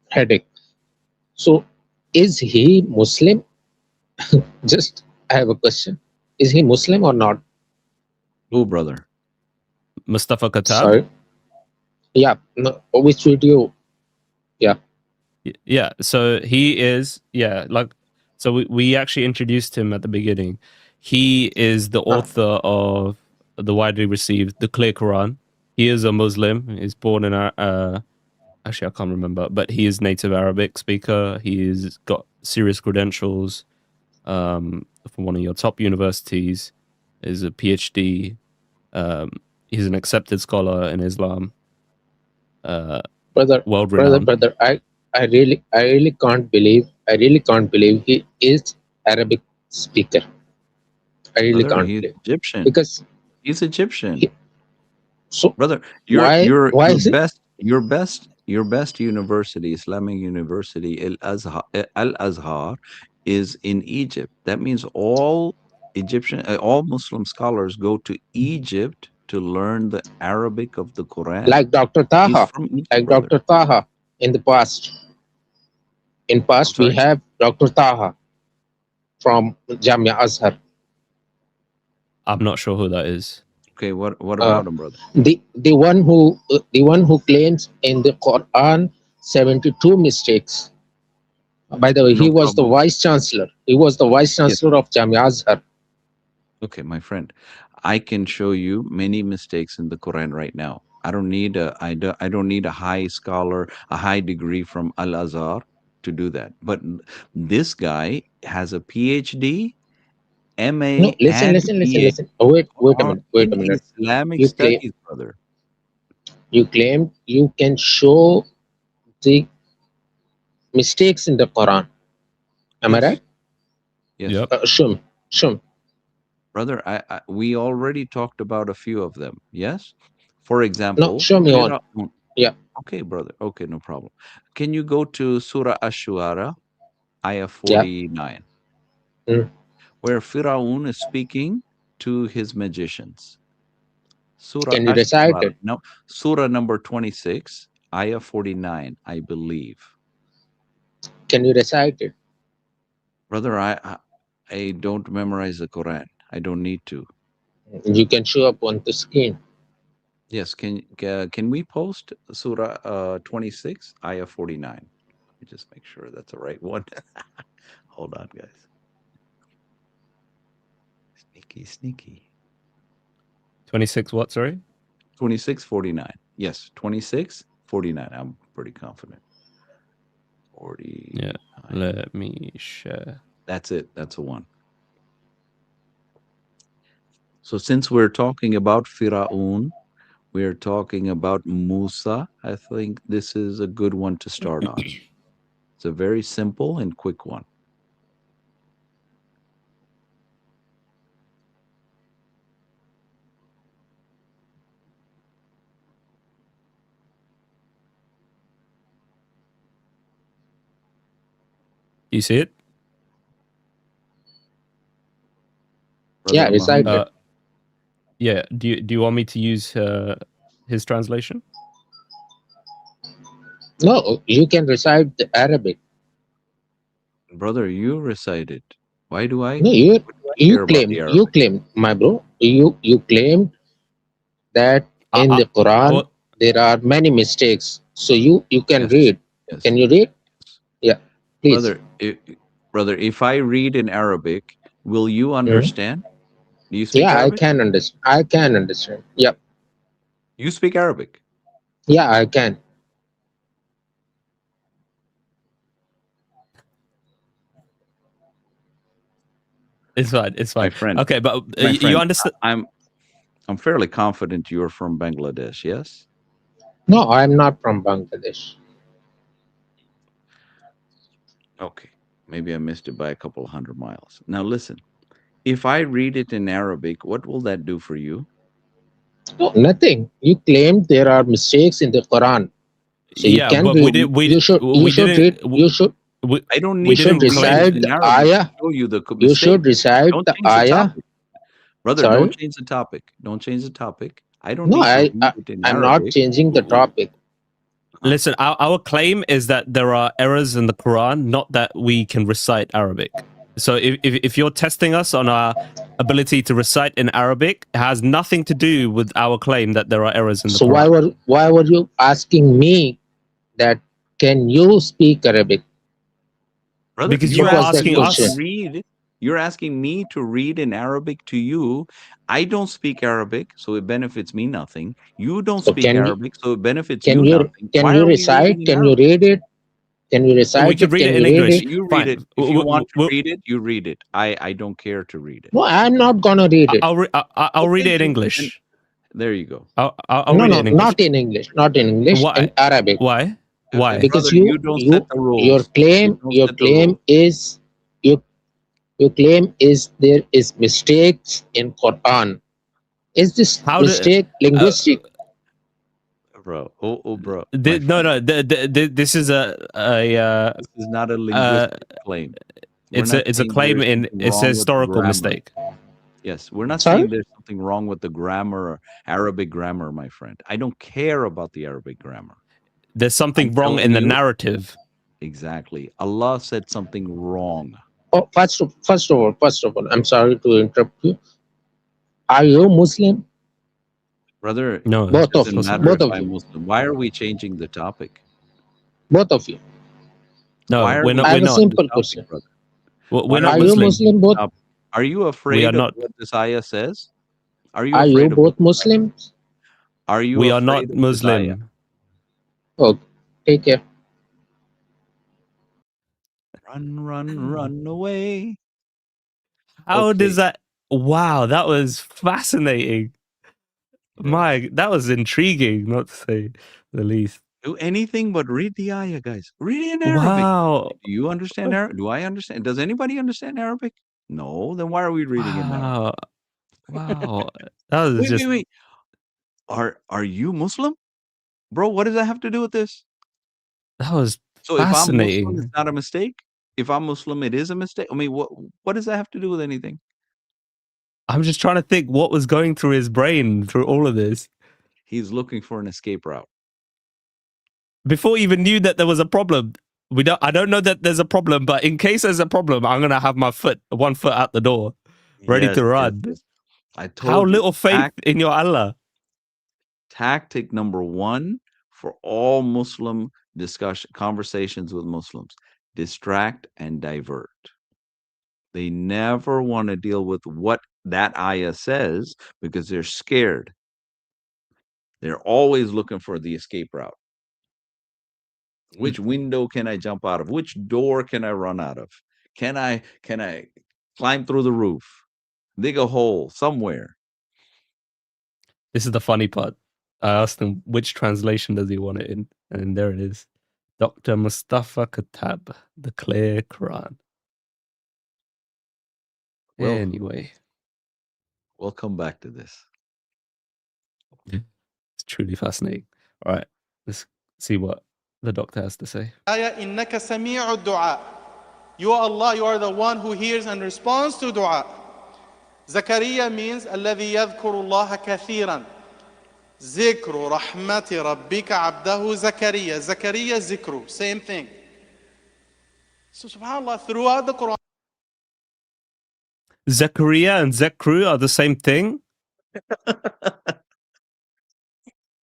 headache. So is he Muslim? Just I have a question. Is he Muslim or not? Who, brother? Mustafa Khattab? Sorry. Yeah. No, which video? Yeah. Yeah. So he is, so we actually introduced him at the beginning. He is the author of the widely received, the Clear Quran. He is a Muslim. He's born in, actually, I can't remember, but he is native Arabic speaker. He's got serious credentials from one of your top universities. Is a PhD. He's an accepted scholar in Islam. World renowned. Brother, I really can't believe he is Arabic speaker. I really Brother, can't he's believe, Egyptian. because He's Egyptian. so Brother, why is it your best university, Islamic University, Al Azhar, is in Egypt. That means all all Muslim scholars go to Egypt to learn the Arabic of the Quran. like Dr. He's Taha, from Egypt, brother. in the past? In I'm past, we sorry. have Dr. Taha from Jamia Azhar. I'm not sure who that is. Okay, what about him, brother? The one who claims in the Quran 72 mistakes. By the way, No he was the problem. vice chancellor. He was the vice Yes. chancellor of Jamia Azhar. Okay, my friend, I can show you many mistakes in the Quran right now. I don't need I don't need a high scholar, a high degree from Al Azhar to do that. But this guy has a PhD, MA, No, listen, and listen, listen, BA listen. Oh, wait a minute, in wait a minute. Islamic You claim studies, brother. you can show the mistakes in the Quran. Am I Yes. right? Yes. Yep. Show me. Brother, we already talked about a few of them. Yes. For No, example, show me on. Fir'aun. Yeah, Okay, brother. Okay, no problem. Can you go to Surah Ash-Shu'ara, ayah yeah. 49, Mm. where Fir'aun is speaking to his magicians? Surah Can you recite Ash-Shu'ara. it? No, Surah number 26, ayah 49, I believe. Can you recite it? Brother, I don't memorize the Quran. I don't need to. You can show up on the screen. Yes, can we post Surah 26, ayah 49? Let me just make sure that's the right one. Hold on, guys. Sneaky, sneaky. 26 what, sorry? 2649. Yes, 2649. I'm pretty confident. 40. Yeah. Let me share. That's it. That's a one. So since we're talking about Firaun, we're talking about Musa, I think this is a good one to start on. It's a very simple and quick one. You see it? Yeah, Brother recite Muhammad, it. Yeah. Do you want me to use his translation? No, you can recite the Arabic. brother, you recited. Why do I No, care about the you Arabic? claim, my bro. You claimed that in the I Quran will- there are many mistakes. So you can Yes, read. yes. Can you read? Yeah, please. Brother, if I read in Arabic, will you Mhm. understand? Do you speak Yeah, I Arabic? can understand. I can understand. Yeah, You speak Arabic. yeah, I can. it's fine. It's My fine. friend. Okay, but My you friend, understand? I'm fairly confident you're from Bangladesh, yes? No, I'm not from Bangladesh. Okay. Maybe I missed it by a couple of 100 miles. Now listen, if I read it in Arabic, what will that do for you? No, nothing. You claimed there are mistakes in the Quran, so you Yeah, can but we read. did. You should read. We, I don't we need to didn't read claim. it Recite in the Arabic ayah. to show you the You should mistake. recite Don't the change the ayah. topic. Brother, don't Sorry. change the topic. Don't change the topic. I don't No, need to read it in I'm not Arabic. changing the topic. Listen, our claim is that there are errors in the Quran, not that we can recite Arabic. So if you're testing us on our ability to recite in Arabic, it has nothing to do with our claim that there are errors in the So Quran. why were you asking me that? Can you speak Arabic? Brother, Because you you're are What was asking that asking me to question? us. read. You're asking me to read in Arabic to you. I don't speak Arabic, so it benefits me nothing. You don't So speak Arabic, so it benefits can you you nothing. Why are we recite? reading in Can you Arabic? read it? Can you We recite could it? read Can it you in read it? English. You read it. Fine. If you want to read it, you read it. I don't care to read it. No, I'm not gonna read it. I'll read Okay, it in then English. there you go. I'll No, read it no, in English. not in English. Not in English. Why? In Arabic. Why? Why? Because Brother, you don't set the your rules. You don't your set the claim rules. is your claim is there is mistakes in Quran. Is this How do? mistake linguistic? Bro. Oh, bro. My No, friend. no. This is This is not a linguistic claim. We're not it's a saying claim there's in something it's a wrong with the historical grammar. mistake. Yes, we're not Sorry? saying there's something wrong with the grammar or Arabic grammar, my friend. I don't care about the Arabic grammar. There's something I'm wrong telling in the you narrative. exactly. Allah said something wrong. Oh, first of all, I'm sorry to interrupt you. Are you Muslim? Brother, No, it Both of doesn't you. matter Both if of I'm you. Muslim. Why are we changing the topic? Both of you. Why no, are we're we not. I We're have a not. changing the simple topic, question. brother? We're Why are not Are we you Muslim. changing Muslim the both? topic? Are you We are afraid of not. what this ayah says? Are you Are you afraid of what both this ayah? Muslims? Are you We are afraid not of this ayah? Muslim. Okay. Take care. Run away. How does Okay. that? Wow, that was fascinating. Bro. That was intriguing, not to say the least. Do anything but read the ayah, guys. Read it in Arabic. Wow, Do you understand Arabic? Do I understand? Does anybody understand Arabic? No. Then why are we reading it now? wow, wow. That was Wait, just. wait, wait. Are you Muslim? Bro, what does that have to do with this? That was So if I'm Muslim, it's fascinating. not a mistake? If I'm Muslim, it is a mistake? I mean, what does that have to do with anything? I'm just trying to think what was going through his brain through all of this He's looking for an escape route. before he even knew that there was a problem. I don't know that there's a problem, but in case there's a problem, I'm gonna have my one foot out the door, ready Yes, to yes, run. yes. I How told you. little faith in your Allah. Tactic number one for all Muslim conversations with Muslims: distract and divert. They never want to deal with what that ayah says because they're scared. They're always looking for the escape route. Which window can I jump out of? Which door can I run out of? Can I climb through the roof? Dig a hole somewhere? This is the funny part. I asked him which translation does he want it in, and there it is. Dr. Mustafa Khattab, the Clear Quran. Well, Anyway, we'll come back to this. it's truly fascinating. All right, let's see what the doctor has to say. إِنَّكَ سَمِيعُ الدُّعَاء. You are Allah, you are the one who hears and responds to dua. Zakaria means الذي يذكر الله كثيرا. ذكر رحمة ربك عبده زكريا. Zakaria, zikru, same thing. So subhanAllah, throughout the Quran, Zakaria and Zekru are the same thing?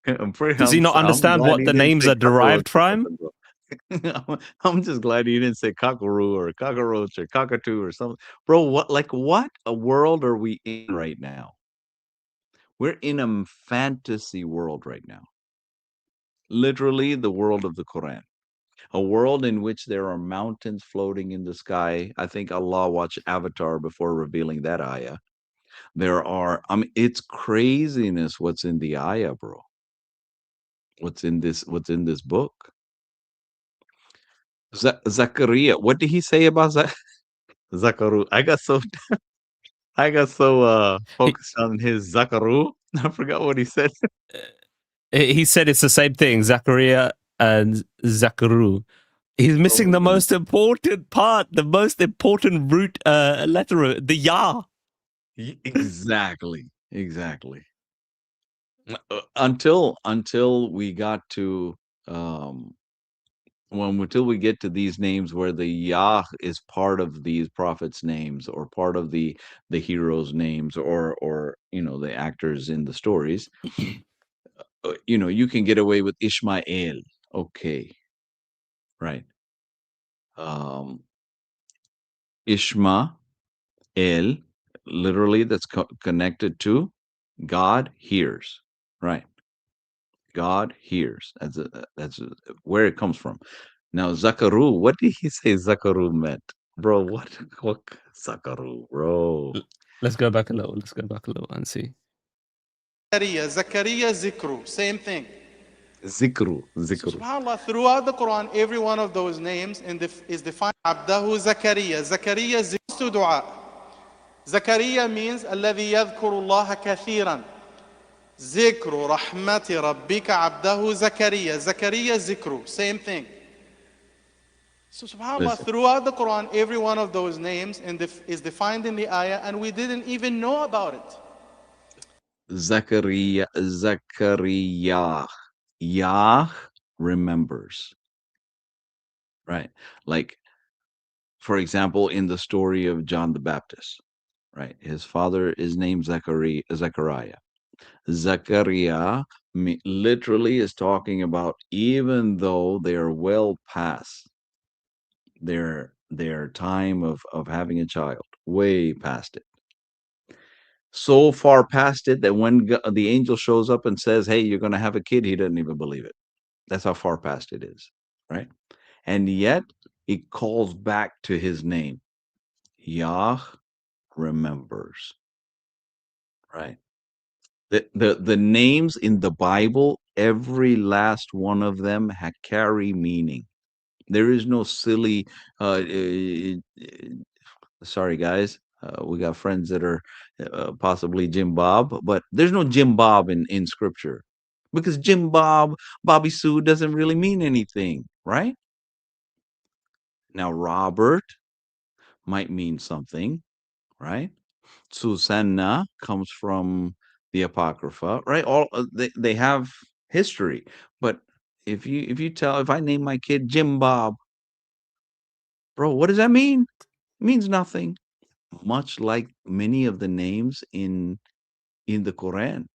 Does he not understand what the names are derived from? I'm just glad you didn't say cockaroo or cockroach or cockatoo or something. Bro, what a world are we in right now? We're in a fantasy world right now. Literally the world of the Quran. A world in which there are mountains floating in the sky. I think Allah watched Avatar before revealing that ayah. There are, it's craziness what's in the ayah, bro. What's in this book? Zakaria. What did he say about Zakaru? I got so focused on his Zakaru. I forgot what he said. He said it's the same thing, Zakaria and Zakaru. He's missing the most important part, the most important root letter, the Ya. Exactly. Until we got to until we get to these names where the Yah is part of these prophets' names or part of the heroes' names or the actors in the stories, you can get away with Ishmael. Okay. Right. Ishmael, literally that's connected to God hears. Right. God hears. That's where it comes from. Now, Zakaru, what did he say Zakaru meant? Bro, what Zakaru, bro? Let's go back a little and see. Zakaria, zikru, same thing. Zikru. So subhanAllah, throughout the Quran, every one of those names is defined. Abdahu Zakaria. Zakaria is to dua. Zakaria means الذي يذكر الله كثيرا. ذكر رحمة ربك عبده زكريا. Zakaria, zikru, same thing. So subhanAllah, throughout the Quran, every one of those names is defined in the ayah, and we didn't even know about it. Zakaria. Yah remembers. Right. Like, for example, in the story of John the Baptist, right? His father is named Zechariah. Zakaria literally is talking about even though they are well past their time of having a child, way past it. So far past it that when the angel shows up and says, "Hey, you're going to have a kid," he doesn't even believe it. That's how far past it is, right? And yet he calls back to his name. Yah remembers, right? The names in the Bible, every last one of them carry meaning. There is no silly sorry guys, we got friends that are possibly Jim Bob, but there's no Jim Bob in scripture, because Jim Bob, Bobby Sue doesn't really mean anything, right? Now Robert might mean something, right? Susanna comes from the Apocrypha, right? All they have history, but if I name my kid Jim Bob, bro, what does that mean? It means nothing. Much like many of the names in the Quran,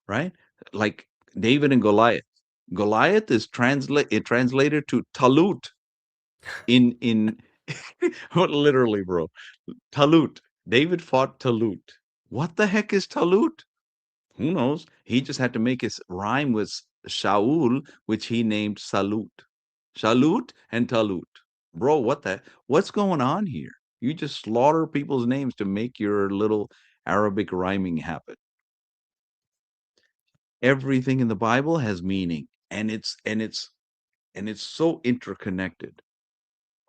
right? Like David and Goliath. Goliath is translated to Talut in literally, bro. Talut. David fought Talut. What the heck is Talut? Who knows? He just had to make his rhyme with Shaul, which he named Salut. Shalut and Talut. Bro, what's going on here? You just slaughter people's names to make your little Arabic rhyming happen. Everything in the Bible has meaning, and it's so interconnected.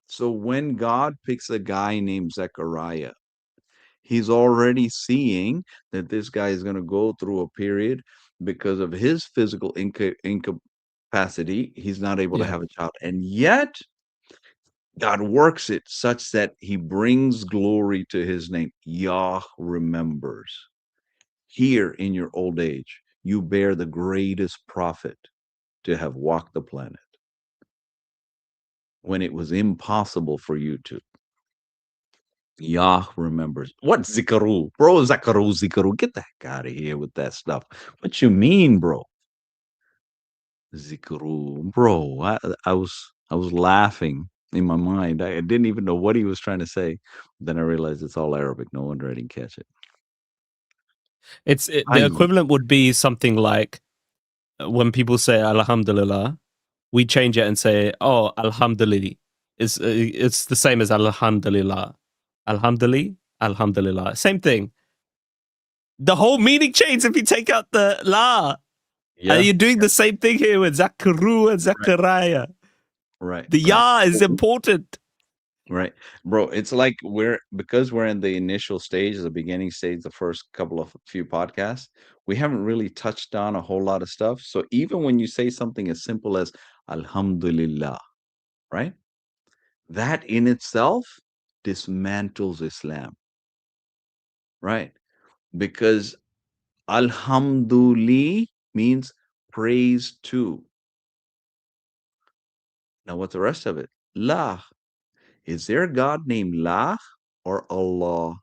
So when God picks a guy named Zechariah, he's already seeing that this guy is going to go through a period because of his physical incapacity. He's not able to Yeah. have a child. And yet, God works it such that he brings glory to his name. Yah remembers. Here in your old age, you bear the greatest prophet to have walked the planet when it was impossible for you to. Yah remembers. What Zikaru? Bro, Zakaru, Zikaru. Get the heck out of here with that stuff. What you mean, bro? Zikaru. Bro, I was laughing in my mind. I didn't even know what he was trying to say. Then I realized it's all Arabic. No wonder I didn't catch it. The equivalent would be something like when people say Alhamdulillah, we change it and say, oh, Alhamdulillah. It's the same as Alhamdulillah. Alhamdulillah, Alhamdulillah. Same thing. The whole meaning changes if you take out the la. Yeah. And you're doing the same thing here with Zakaru and Zachariah. Right. The ya is important. Right. Bro, it's like because we're in the initial stage, the beginning stage, the first couple of few podcasts, we haven't really touched on a whole lot of stuff. So even when you say something as simple as Alhamdulillah, right? That in itself dismantles Islam, right? Because Alhamdulillah means praise to. Now, what's the rest of it? La. Is there a God named La or Allah?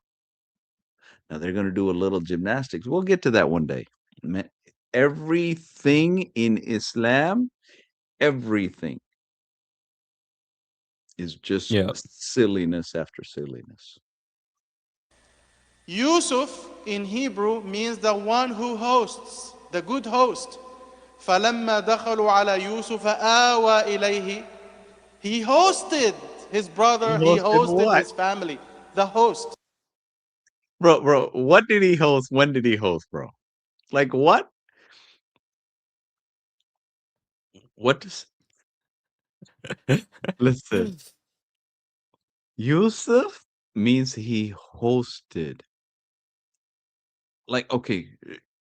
Now they're going to do a little gymnastics. We'll get to that one day. Everything in Islam, everything is just silliness after silliness. Yusuf in Hebrew means the one who hosts, the good host. فَلَمَّا دَخَلُوا عَلَى يُوسُفَ آوَى إِلَيْهِ. He hosted his brother, he hosted his family. The host. Bro, what did he host? When did he host, bro? Like what? What does... Listen. Yusuf means he hosted. Like, okay,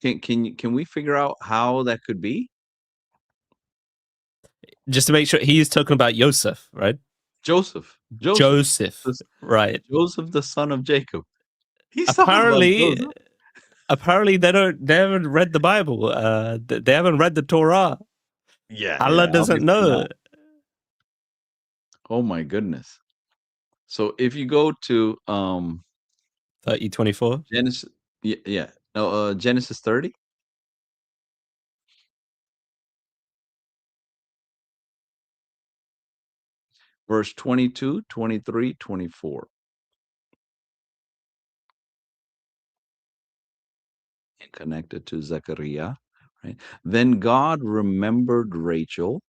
can we figure out how that could be? Just to make sure, he's talking about Joseph, right? Joseph, right? Joseph, the son of Jacob. He's apparently they haven't read the Bible. They haven't read the Torah. Allah doesn't know. Oh my goodness. So if you go to 30:24 Genesis, no, Genesis 30. Verse 22, 23, 24. And connected to Zechariah, right? Then God remembered Rachel,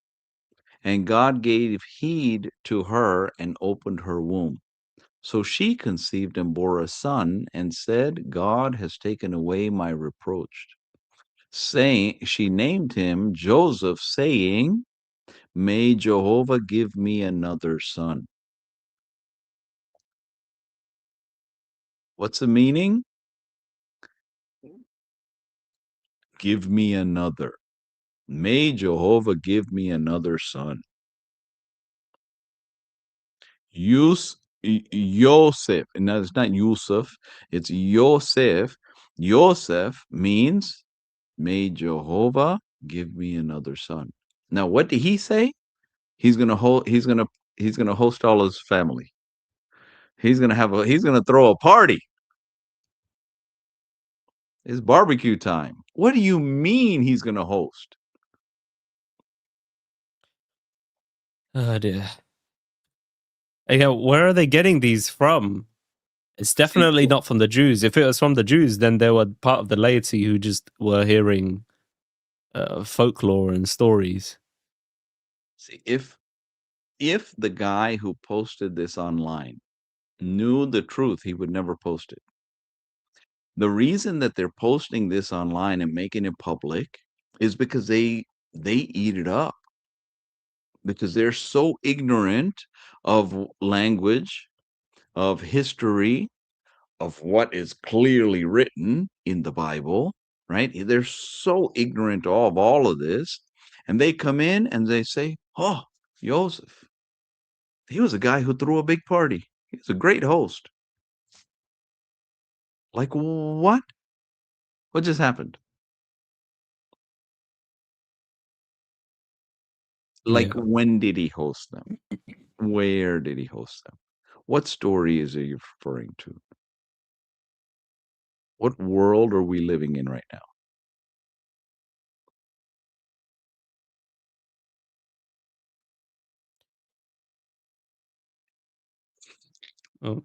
and God gave heed to her and opened her womb. So she conceived and bore a son and said, God has taken away my reproach. Saying, she named him Joseph, saying, may Jehovah give me another son. What's the meaning? Give me another. May Jehovah give me another son. Yosef, and no, it's not Yusuf, it's Yosef. Yosef means, may Jehovah give me another son. Now, what did he say? He's gonna host all his family. He's gonna throw a party. It's barbecue time. What do you mean he's gonna host? Oh dear. Again, where are they getting these from? It's definitely not from the Jews. If it was from the Jews, then they were part of the laity who just were hearing folklore and stories. See, if the guy who posted this online knew the truth, he would never post it. The reason that they're posting this online and making it public is because they eat it up, because they're so ignorant of language, of history, of what is clearly written in the Bible, right? They're so ignorant of all of this, and they come in and they say, "Oh, Joseph, he was a guy who threw a big party. He was a great host." Like, what? What just happened? Like, Yeah. when did he host them? Where did he host them? What story is he referring to? What world are we living in right now? Oh.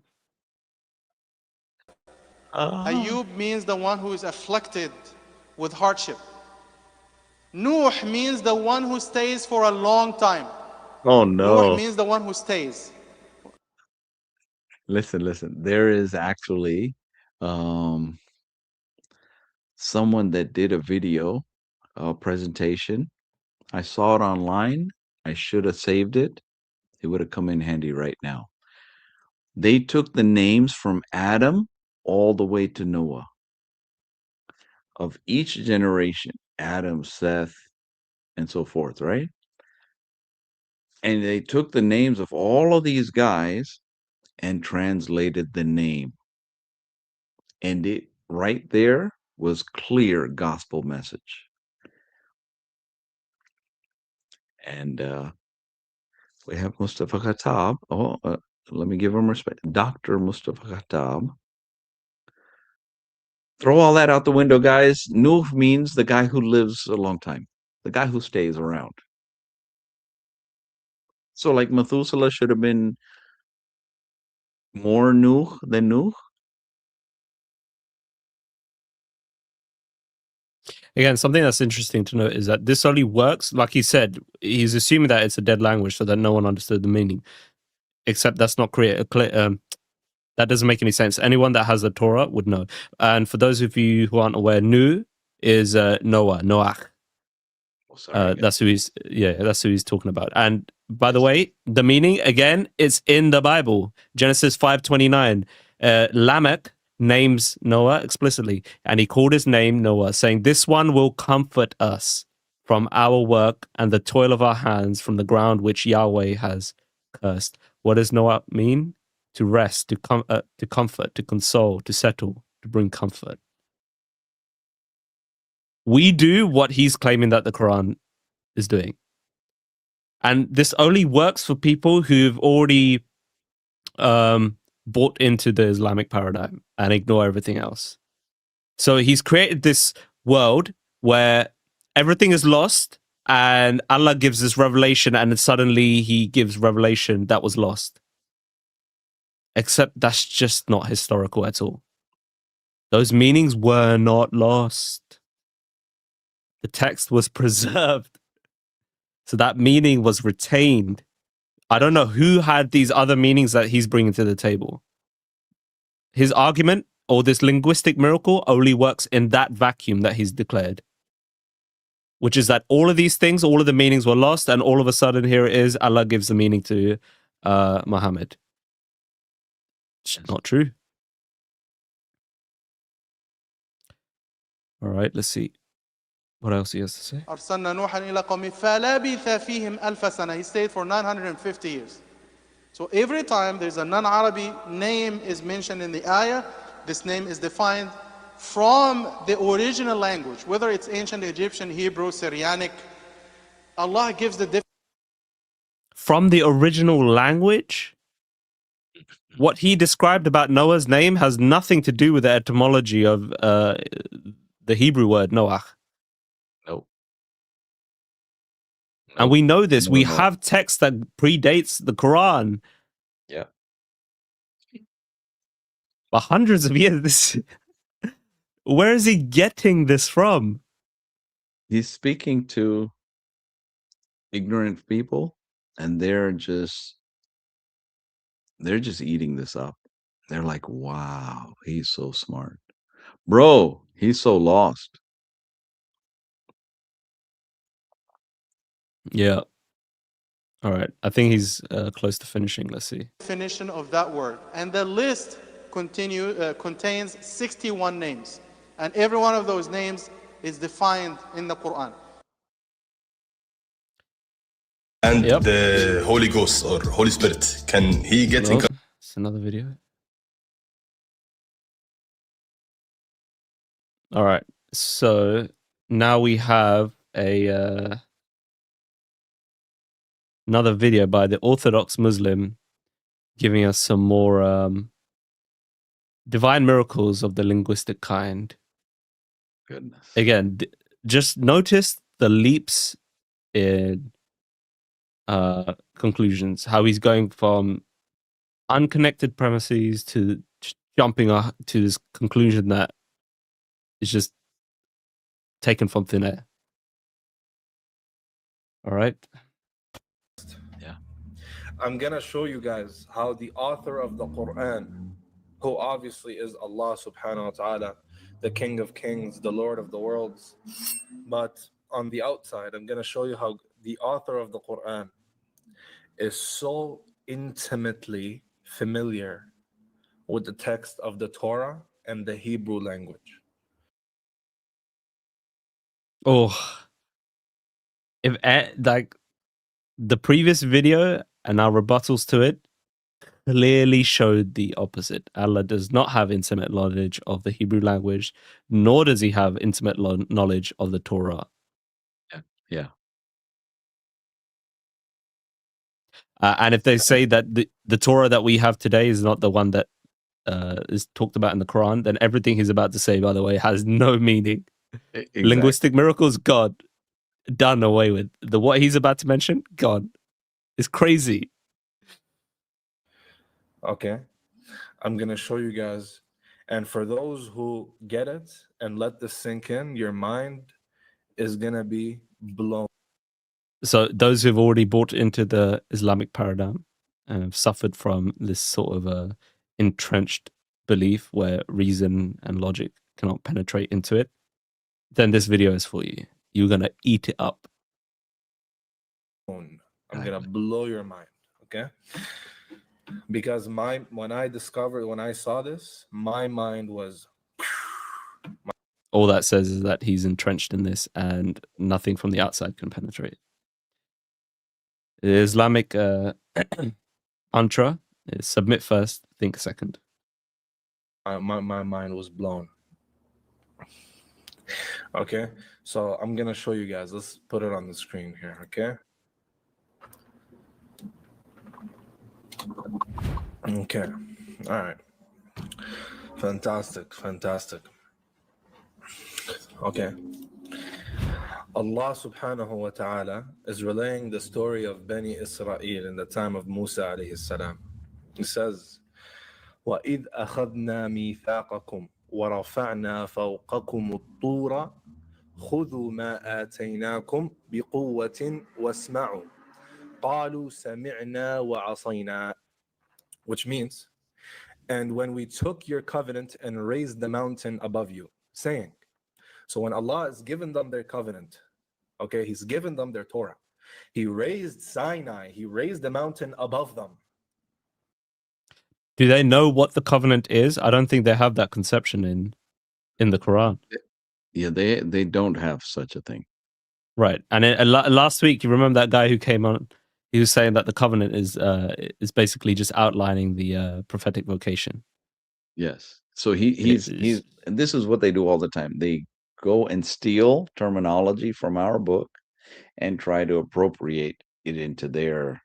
Ayub means the one who is afflicted with hardship. Nuh means the one who stays for a long time. Oh, Nuh no. means the one who stays. Listen. There is actually someone that did a video presentation. I saw it online. I should have saved it. It would have come in handy right now. They took the names from Adam all the way to Noah of each generation, Adam, Seth, and so forth, right? And they took the names of all of these guys and translated the name. And it right there was clear gospel message. And we have Mustafa Khattab. Oh, let me give him respect. Dr. Mustafa Khattab. Throw all that out the window, guys. Nuh means the guy who lives a long time, the guy who stays around. So, like, Methuselah should have been more Nuh than Nuh. Again, something that's interesting to note is that this only works, like he said, he's assuming that it's a dead language so that no one understood the meaning. Except that's not create a clear. That doesn't make any sense. Anyone that has the Torah would know. And for those of you who aren't aware, Nu is Noach. Oh, sorry, That's who he's talking about. And by the way, the meaning again, it's in the Bible. Genesis 5:29. Lamech names Noah explicitly, and he called his name Noah, saying, "This one will comfort us from our work and the toil of our hands from the ground which Yahweh has cursed." What does Noah mean? To rest, to comfort, to console, to settle, to bring comfort. We do what he's claiming that the Quran is doing. And this only works for people who've already bought into the Islamic paradigm and ignore everything else. So he's created this world where everything is lost and Allah gives this revelation, and then suddenly he gives revelation that was lost. Except that's just not historical at all. Those meanings were not lost. The text was preserved. So that meaning was retained. I don't know who had these other meanings that he's bringing to the table. His argument, or this linguistic miracle, only works in that vacuum that he's declared. Which is that all of these things, all of the meanings were lost, and all of a sudden here it is, Allah gives the meaning to Muhammad. It's not true. All right, let's see. What else he has to say? أرسلنا نوحا إلى قومه فلبث فيهم ألف سنة. He stayed for 950 years. So every time there's a non-Arabic name is mentioned in the ayah, this name is defined from the original language, whether it's ancient Egyptian, Hebrew, Syrianic. Allah gives the difference. From the original language? What he described about Noah's name has nothing to do with the etymology of the Hebrew word Noach. Nope. And we know this. We No. have text that predates the Quran. Yeah. But hundreds of years. This, where is he getting this from? He's speaking to ignorant people, and they're just eating this up. They're like, wow, he's so smart. Bro, he's so lost. Yeah. All right. I think he's close to finishing. Let's see. Definition of that word. And the list contains 61 names. And every one of those names is defined in the Quran. And Yep. the Holy Ghost or Holy Spirit, can he get in No, it's another video. All right. So now we have a another video by the Orthodox Muslim giving us some more divine miracles of the linguistic kind. Goodness. Again, just notice the leaps in conclusions, how he's going from unconnected premises to jumping to this conclusion that is just taken from thin air. All right. Yeah. I'm gonna show you guys how the author of the Qur'an, who obviously is Allah subhanahu wa ta'ala, the King of Kings, the Lord of the worlds, but on the outside, I'm gonna show you how the author of the Qur'an is so intimately familiar with the text of the Torah and the Hebrew language. Oh, if like the previous video and our rebuttals to it clearly showed the opposite. Allah does not have intimate knowledge of the Hebrew language, nor does he have intimate knowledge of the Torah. Yeah. And if they say that the Torah that we have today is not the one that is talked about in the Quran, then everything he's about to say, by the way, has no meaning. Exactly. Linguistic miracles, God, done away with. What he's about to mention, God, is crazy. Okay, I'm gonna show you guys, and for those who get it and let this sink in, your mind is gonna be blown. So those who've already bought into the Islamic paradigm and have suffered from this sort of entrenched belief where reason and logic cannot penetrate into it, then this video is for you. You're gonna eat it up. I'm gonna blow your mind, okay? Because when I saw this, my mind was. All that says is that he's entrenched in this and nothing from the outside can penetrate. The Islamic mantra is submit first, think second. My mind was blown. Okay, so I'm gonna show you guys. Let's put it on the screen here, okay? Okay, all right. Fantastic. Okay. Allah subhanahu wa ta'ala is relaying the story of Bani Israel in the time of Musa alayhi salam. He says, وَإِذْ أَخَذْنَا مِيثَاقَكُمْ وَرَفَعْنَا فَوْقَكُمُ الطُّورَ خُذُوا مَا آتَيْنَاكُمْ بِقُوَّةٍ وَاسْمَعُوا قَالُوا سَمِعْنَا وَعَصَيْنَا. Which means, and when we took your covenant and raised the mountain above you, saying, so when Allah has given them their covenant, okay, he's given them their Torah. He raised Sinai, he raised the mountain above them. Do they know what the covenant is? I don't think they have that conception in the Quran. Yeah, they don't have such a thing. Right. And last week, you remember that guy who came on? He was saying that the covenant is basically just outlining the prophetic vocation. Yes. So he's and this is what they do all the time. They go and steal terminology from our book and try to appropriate it into their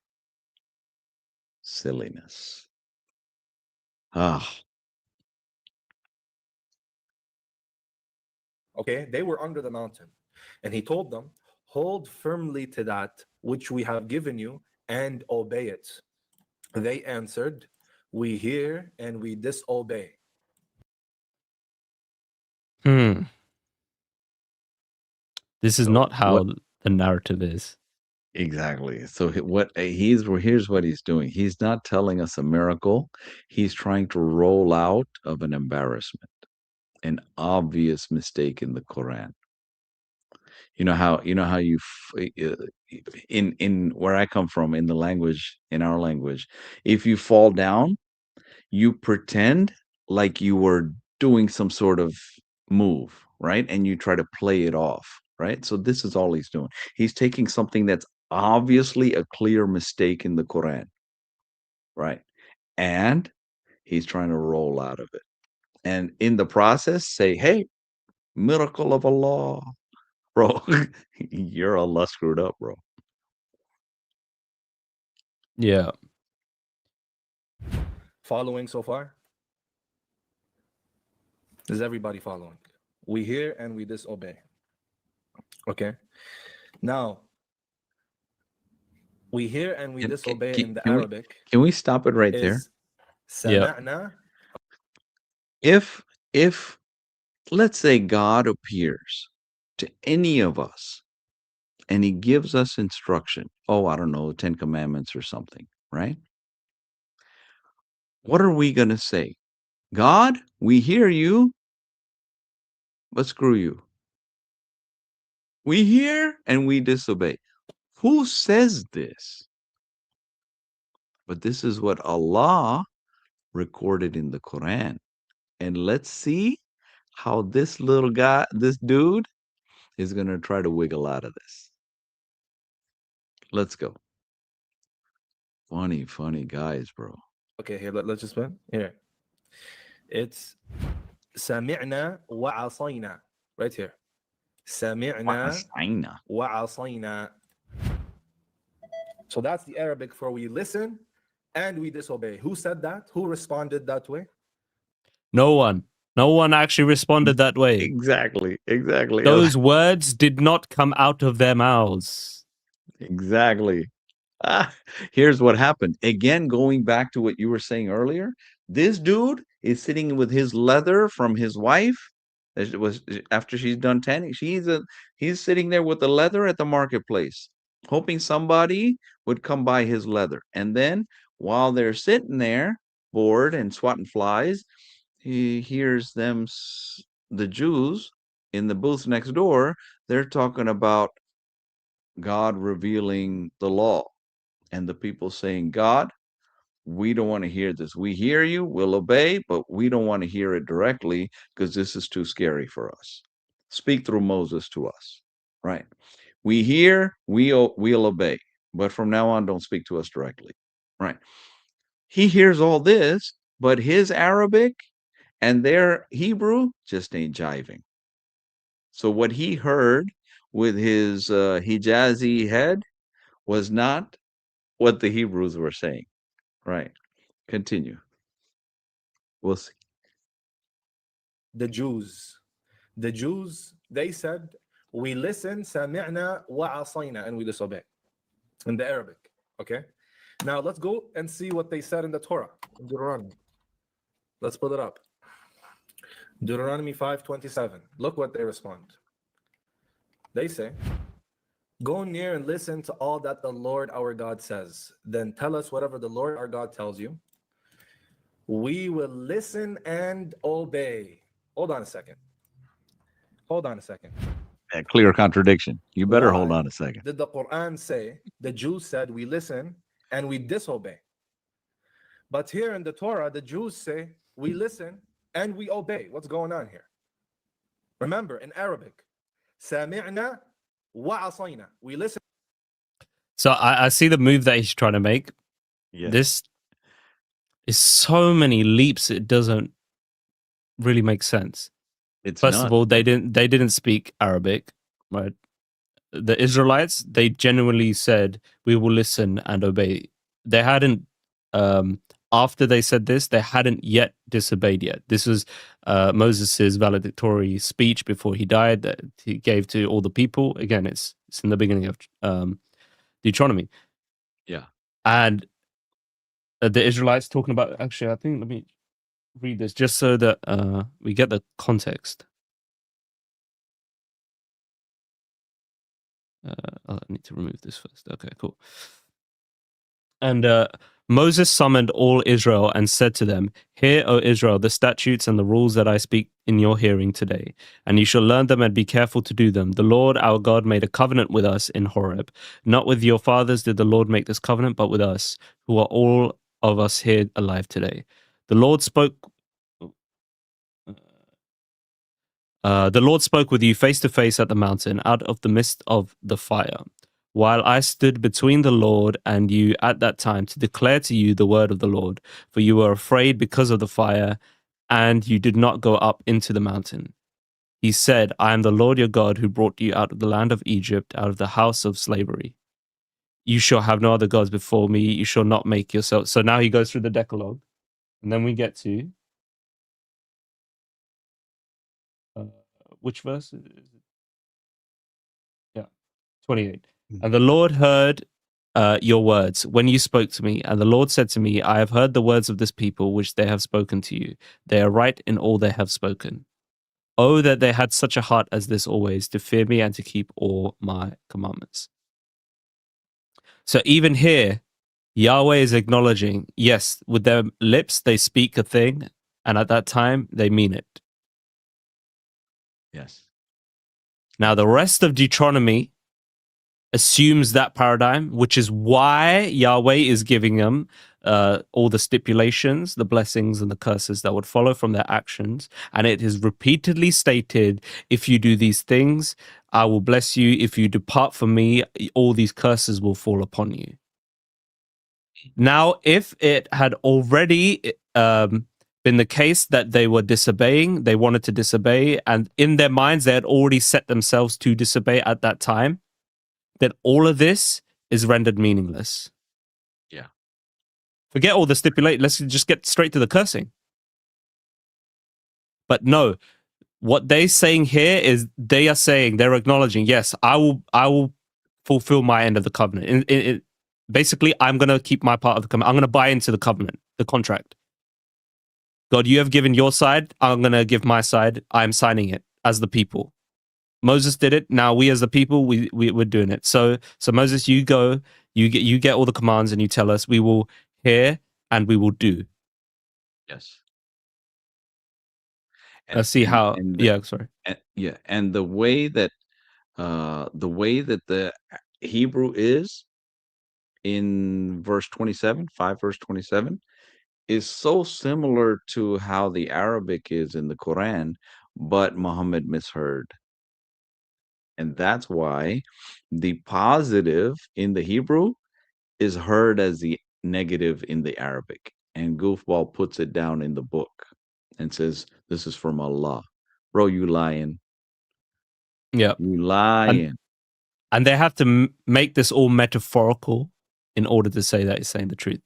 silliness. Okay, they were under the mountain. And he told them, hold firmly to that which we have given you and obey it. They answered, we hear and we disobey. This is So not how what the narrative is. exactly? So here's what he's doing. He's not telling us a miracle. He's trying to roll out of an embarrassment, an obvious mistake in the Quran. You know how in where I come from in the language in our language, if you fall down, you pretend like you were doing some sort of move, right? And you try to play it off, right? So this is all he's doing. He's taking something that's obviously a clear mistake in the Quran, right? And he's trying to roll out of it. And in the process, say, hey, miracle of Allah, bro. You're Allah screwed up, bro. Yeah. Following so far? Is everybody following? We hear and we disobey. Okay. Now, we hear and we disobey in the Arabic. Can we stop it right there? Is sama'na. If let's say God appears to any of us and he gives us instruction, oh, I don't know, 10 commandments or something, right? What are we going to say? God, we hear you, but screw you. We hear and we disobey. Who says this? But this is what Allah recorded in the Quran. And let's see how this little guy, this dude, is going to try to wiggle out of this. Let's go. Funny guys, bro. Okay, here, let's just put here. It's sami'na wa asayna. Right here. Sami'na wa asayna. So that's the Arabic for we listen and we disobey. Who said that? Who responded that way? No one. No one actually responded that way. Exactly. Those words did not come out of their mouths. Exactly. Here's what happened. Again, going back to what you were saying earlier, this dude is sitting with his leather from his wife. It was after she's done tanning. He's sitting there with the leather at the marketplace, hoping somebody would come buy his leather. And then while they're sitting there, bored and swatting flies, he hears them, the Jews in the booth next door. They're talking about God revealing the law. And the people saying, God, we don't want to hear this. We hear you, we'll obey, but we don't want to hear it directly because this is too scary for us. Speak through Moses to us, right? We hear, we'll obey, but from now on, don't speak to us directly, right? He hears all this, but his Arabic and their Hebrew just ain't jiving. So what he heard with his Hijazi head was not what the Hebrews were saying. Right. Continue. We'll see. The Jews, they said, we listen, sami'na wa asayna, and we disobey in the Arabic. Okay. Now let's go and see what they said in the Torah, in Deuteronomy. Let's pull it up. Deuteronomy 5:27. Look what they respond. They say, go near and listen to all that the Lord our God says. Then tell us whatever the Lord our God tells you. We will listen and obey. Hold on a second. A clear contradiction. You better hold Why on a second. did the Quran say the Jews said we listen and we disobey? But here in the Torah, the Jews say we listen and we obey. What's going on here? Remember, in Arabic, sami'na wa asayna. We listen. So I see the move that he's trying to make. Yes. This is so many leaps, it doesn't really make sense. It's First not. of all, they didn't speak Arabic, right? The Israelites, they genuinely said, we will listen and obey. They hadn't, after they said this, they hadn't yet disobeyed yet. This was Moses' valedictory speech before he died that he gave to all the people. Again, it's in the beginning of Deuteronomy. Yeah. And the Israelites talking about, actually, I think, let me read this just so that we get the context. I need to remove this first. Okay, cool. And Moses summoned all Israel and said to them, "Hear, O Israel, the statutes and the rules that I speak in your hearing today, and you shall learn them and be careful to do them. The Lord our God made a covenant with us in Horeb. Not with your fathers did the Lord make this covenant, but with us, who are all of us here alive today. The Lord spoke with you face to face at the mountain, out of the midst of the fire, while I stood between the Lord and you at that time to declare to you the word of the Lord. For you were afraid because of the fire, and you did not go up into the mountain. He said, I am the Lord your God who brought you out of the land of Egypt, out of the house of slavery. You shall have no other gods before me. You shall not make yourself. So now he goes through the Decalogue, and then we get to which verse? Yeah, 28. And the Lord heard your words when you spoke to me. And the Lord said to me, I have heard the words of this people which they have spoken to you. They are right in all they have spoken. Oh, that they had such a heart as this always, to fear me and to keep all my commandments. So even here, Yahweh is acknowledging, yes, with their lips, they speak a thing, and at that time, they mean it. Yes. Now, the rest of Deuteronomy assumes that paradigm, which is why Yahweh is giving them all the stipulations, the blessings and the curses that would follow from their actions. And it is repeatedly stated, if you do these things, I will bless you. If you depart from me, all these curses will fall upon you. Now, if it had already been the case that they were disobeying, they wanted to disobey, and in their minds, they had already set themselves to disobey at that time, then all of this is rendered meaningless. Yeah. Forget all the stipulate. Let's just get straight to the cursing. But no, what they're saying here is they're acknowledging, yes, I will fulfill my end of the covenant. Basically, I'm going to keep my part of the covenant. I'm going to buy into the covenant, the contract. God, you have given your side. I'm going to give my side. I'm signing it as the people. Moses did it. Now we as the people, we're doing it. So Moses, you go, you get all the commands and you tell us, we will hear and we will do. Yes. Let's see how. Yeah, sorry. And the way that the Hebrew is in verse 27, 5 verse 27, is so similar to how the Arabic is in the Quran, but Muhammad misheard. And that's why the positive in the Hebrew is heard as the negative in the Arabic. And Goofball puts it down in the book and says, this is from Allah. Bro, you lying. Yeah. You lying. And they have to make this all metaphorical in order to say that he's saying the truth.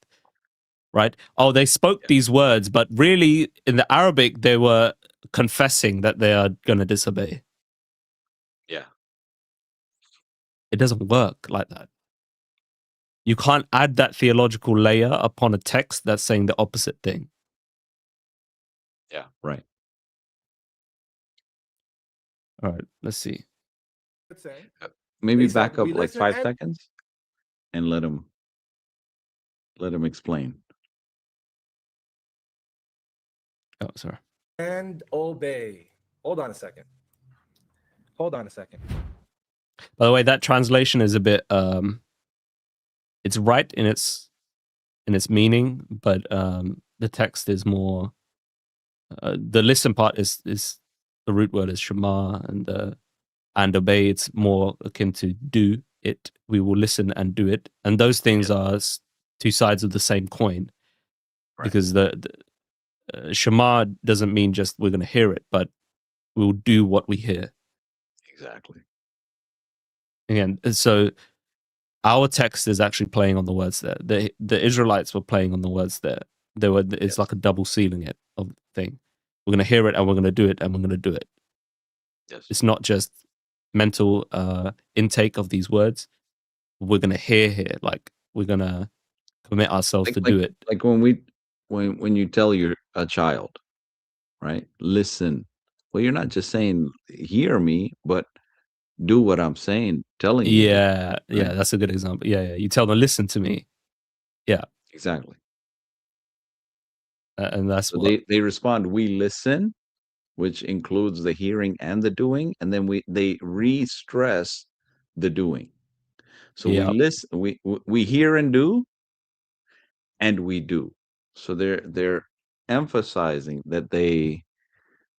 Right? Oh, they spoke these words, but really in the Arabic, they were confessing that they are going to disobey. Yeah. It doesn't work like that. You can't add that theological layer upon a text that's saying the opposite thing. Yeah, right. All right, let's see. Maybe back up like 5 seconds and let him explain. Oh, sorry. And obey. Hold on a second. By the way, that translation is a bit it's right in its meaning, but the text is more the listen part is the root word is shema, and obey, it's more akin to do it. We will listen and do it, and those things are two sides of the same coin. Right. Because the shema doesn't mean just we're going to hear it, but we'll do what we hear. Exactly. Again, so our text is actually playing on the words there. The Israelites were playing on the words there. It's like a double sealing it of thing. We're going to hear it and we're going to do it and we're going to do it. Yes. It's not just mental intake of these words. We're going to hear, like we're going to commit ourselves to do it. Like when you tell a child, right? Listen. Well, you're not just saying hear me, but do what I'm telling you. Yeah, yeah, right? that's a good example. Yeah. You tell them, listen to me. Yeah, Exactly. and that's So what. they respond, we listen, which includes the hearing and the doing, and then they re-stress the doing. So we Yeah, listen, we hear and do, and we do. So they're emphasizing that they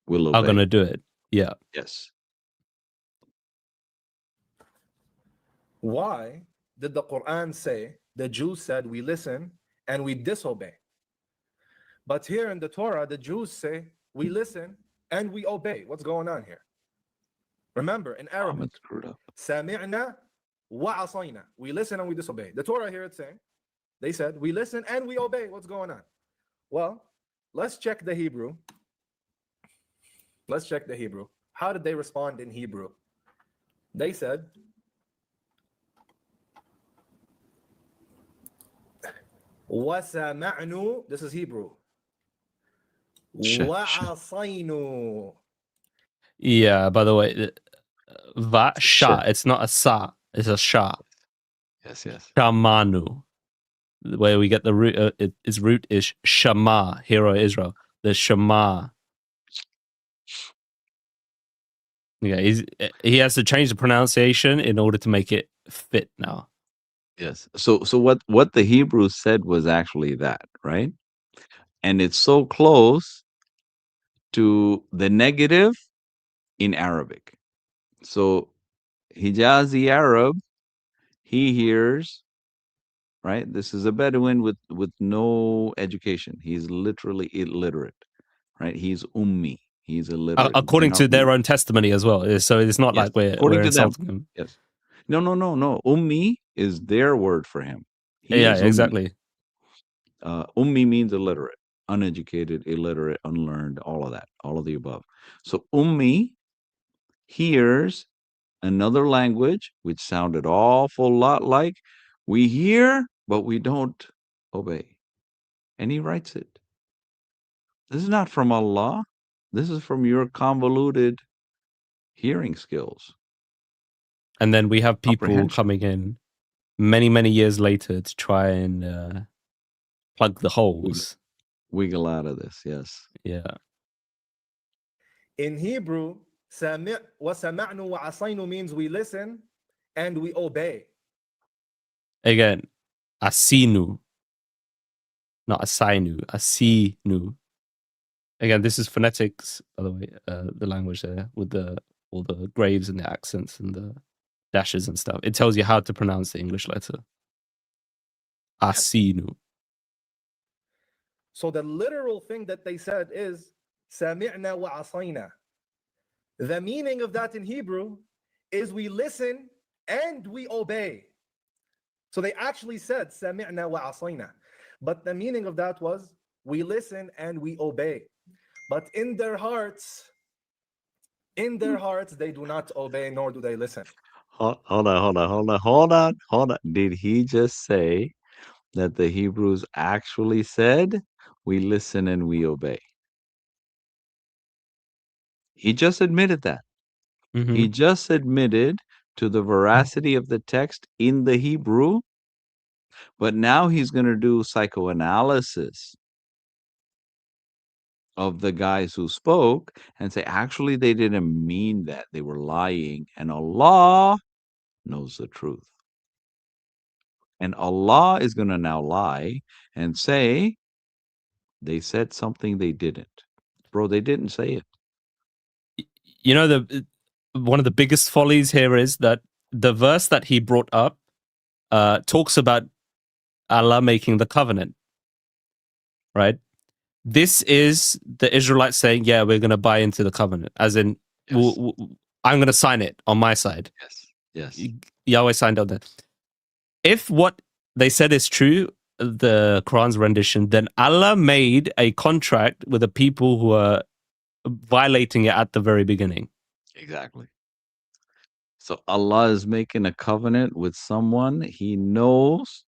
will are obey. gonna do it. Yeah. Yes. Why did the Quran say the Jews said we listen and we disobey? But here in the Torah, the Jews say we listen and we obey. What's going on here? Remember, in Arabic, Muhammad screwed up. sami'na wa asayna. We listen and we disobey. The Torah here it's saying, they said we listen and we obey. What's going on? Well, let's check the Hebrew. Let's check the Hebrew. How did they respond in Hebrew? They said, وَسَمَعْنُ. This is Hebrew. وَعَصَيْنُ. Yeah, by the way, va sha, Shit. it's not a sa, it's a sha. Yes, yes. Shamanu. Where we get the root, its root is Shema, Hero Israel. The Shema. Yeah, he has to change the pronunciation in order to make it fit now. Yes. So what the Hebrew said was actually that, right? And it's so close to the negative in Arabic. So Hijazi Arab, he hears, right? This is a Bedouin with no education. He's literally illiterate, right? He's ummi. He's illiterate. He According cannot to their read. own testimony as well. So it's not Yes, like we're according to them. insulting him. Yes. No. Ummi is their word for him. He Yeah, is ummi. exactly. Ummi means illiterate, uneducated, illiterate, unlearned, all of that, all of the above. So ummi hears another language which sounded awful lot like we hear, but we don't obey. And he writes it. This is not from Allah. This is from your convoluted hearing skills. And then we have people Comprehension. coming in many years later to try and plug the holes. Wiggle out of this, yes. Yeah. In Hebrew, وَسَمَعْنُ وَعَصَيْنُ means we listen and we obey. Again, asinu, not asainu, asinu. Again, this is phonetics, by the way, the language there with all the graves and the accents and the dashes and stuff. It tells you how to pronounce the English letter. Asinu. So the literal thing that they said is سَمِعْنَا وَعَصَيْنَا. The meaning of that in Hebrew is we listen and we obey. So they actually said سَمِعْنَا وَعَصَيْنَا. But the meaning of that was we listen and we obey. But in their hearts, they do not obey nor do they listen. Hold on. Did he just say that the Hebrews actually said, we listen and we obey? He just admitted that. Mm-hmm. He just admitted to the veracity of the text in the Hebrew, but now he's going to do psychoanalysis of the guys who spoke and say, actually, they didn't mean that. They were lying, and Allah knows the truth. And Allah is going to now lie and say, they said something they didn't. Bro, they didn't say it. You know, one of the biggest follies here is that the verse that he brought up talks about Allah making the covenant, right? This is the Israelites saying, yeah, we're going to buy into the covenant, as in, Yes. I'm going to sign it on my side. Yes. Yahweh signed on that. If what they said is true, the Quran's rendition, then Allah made a contract with the people who are violating it at the very beginning. Exactly. So Allah is making a covenant with someone he knows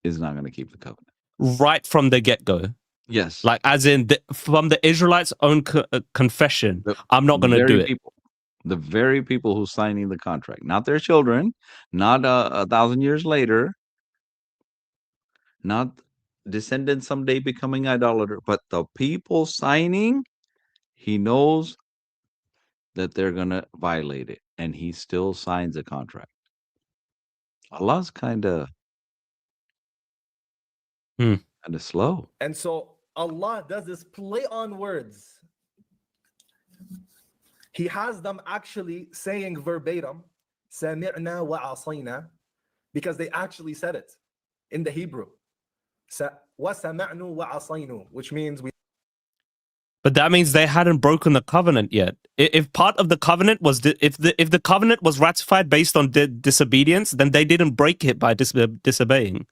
is not going to keep the covenant. Right from the get-go. Yes. Like, as in, from the Israelites' own confession, I'm not going to do it. People. The very people who's signing the contract, not their children, not 1,000 years later, not descendants someday becoming idolater, but the people signing, he knows that they're going to violate it, and he still signs a contract. Allah's kind of slow. And so Allah does this play on words. He has them actually saying verbatim, سَمِعْنَا وَعَصَيْنَا, because they actually said it in the Hebrew. وَسَمَعْنُ وَعَصَيْنُ, which means we. But that means they hadn't broken the covenant yet. If part of the covenant was if the covenant was ratified based on disobedience, then they didn't break it by disobeying.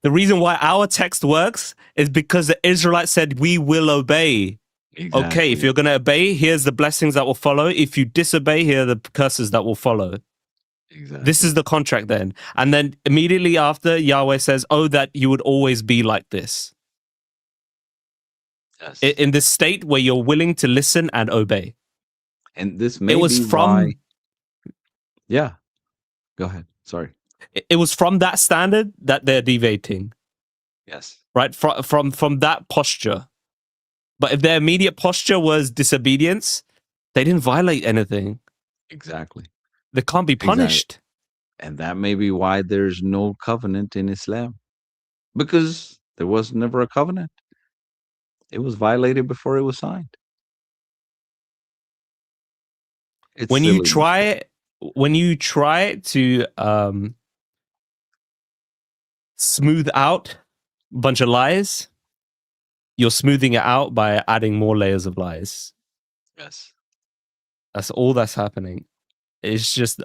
The reason why our text works is because the Israelites said, "We will obey." Exactly. Okay, if you're going to obey, here's the blessings that will follow. If you disobey, here are the curses that will follow. Exactly. This is the contract then. And then immediately after, Yahweh says, "Oh, that you would always be like this." Yes. In this state where you're willing to listen and obey. And this may It was be from why. Yeah. Go ahead. Sorry. it was from that standard that they're deviating. Yes. Right? From that posture. But if their immediate posture was disobedience, they didn't violate anything. Exactly. They can't be punished. Exactly. And that may be why there's no covenant in Islam. Because there was never a covenant. It was violated before it was signed. It's When you silly. try to smooth out a bunch of lies, you're smoothing it out by adding more layers of lies. Yes. That's all that's happening. It's just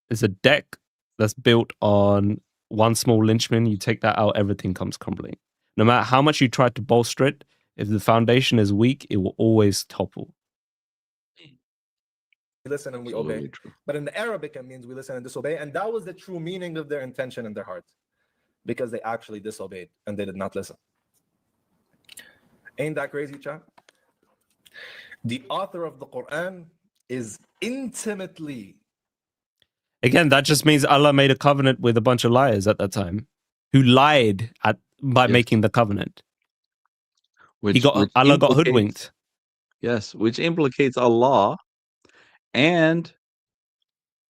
it's a deck that's built on one small linchpin. You take that out, everything comes crumbling. No matter how much you try to bolster it, if the foundation is weak, it will always topple. We listen and we Absolutely obey. true. But in the Arabic, it means we listen and disobey. And that was the true meaning of their intention in their heart, because they actually disobeyed and they did not listen. Ain't that crazy, chat? The author of the Quran is intimately. Again, that just means Allah made a covenant with a bunch of liars at that time who lied by Yes. making the covenant. Which Allah got hoodwinked. Yes, which implicates Allah. And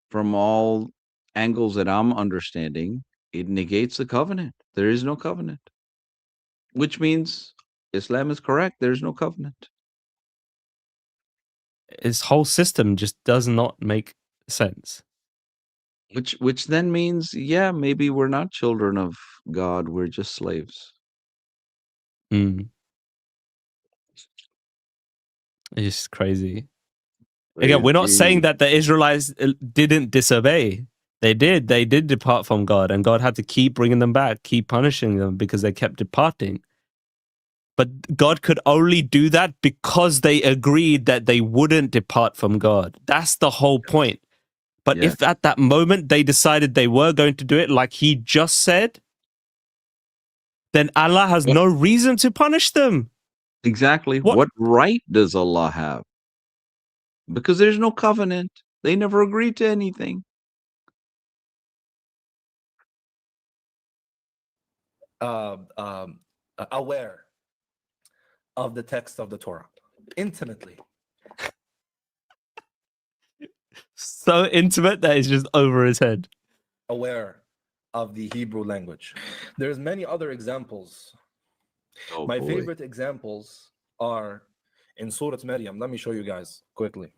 from all angles that I'm understanding, it negates the covenant. There is no covenant. Which means Islam is correct. There's no covenant. His whole system just does not make sense. Which then means, yeah, maybe we're not children of God. We're just slaves. It's crazy. Again, we're not saying that the Israelites didn't disobey. They did. They did depart from God, and God had to keep bringing them back, keep punishing them because they kept departing. But God could only do that because they agreed that they wouldn't depart from God. That's the whole point. But if at that moment they decided they were going to do it like he just said, then Allah has no reason to punish them. Exactly. What right does Allah have? Because there's no covenant. They never agreed to anything. Aware of the text of the Torah intimately. So intimate that it's just over his head. Aware of the Hebrew language. There's many other examples. My favorite examples are in Surah Maryam. Let me show you guys quickly.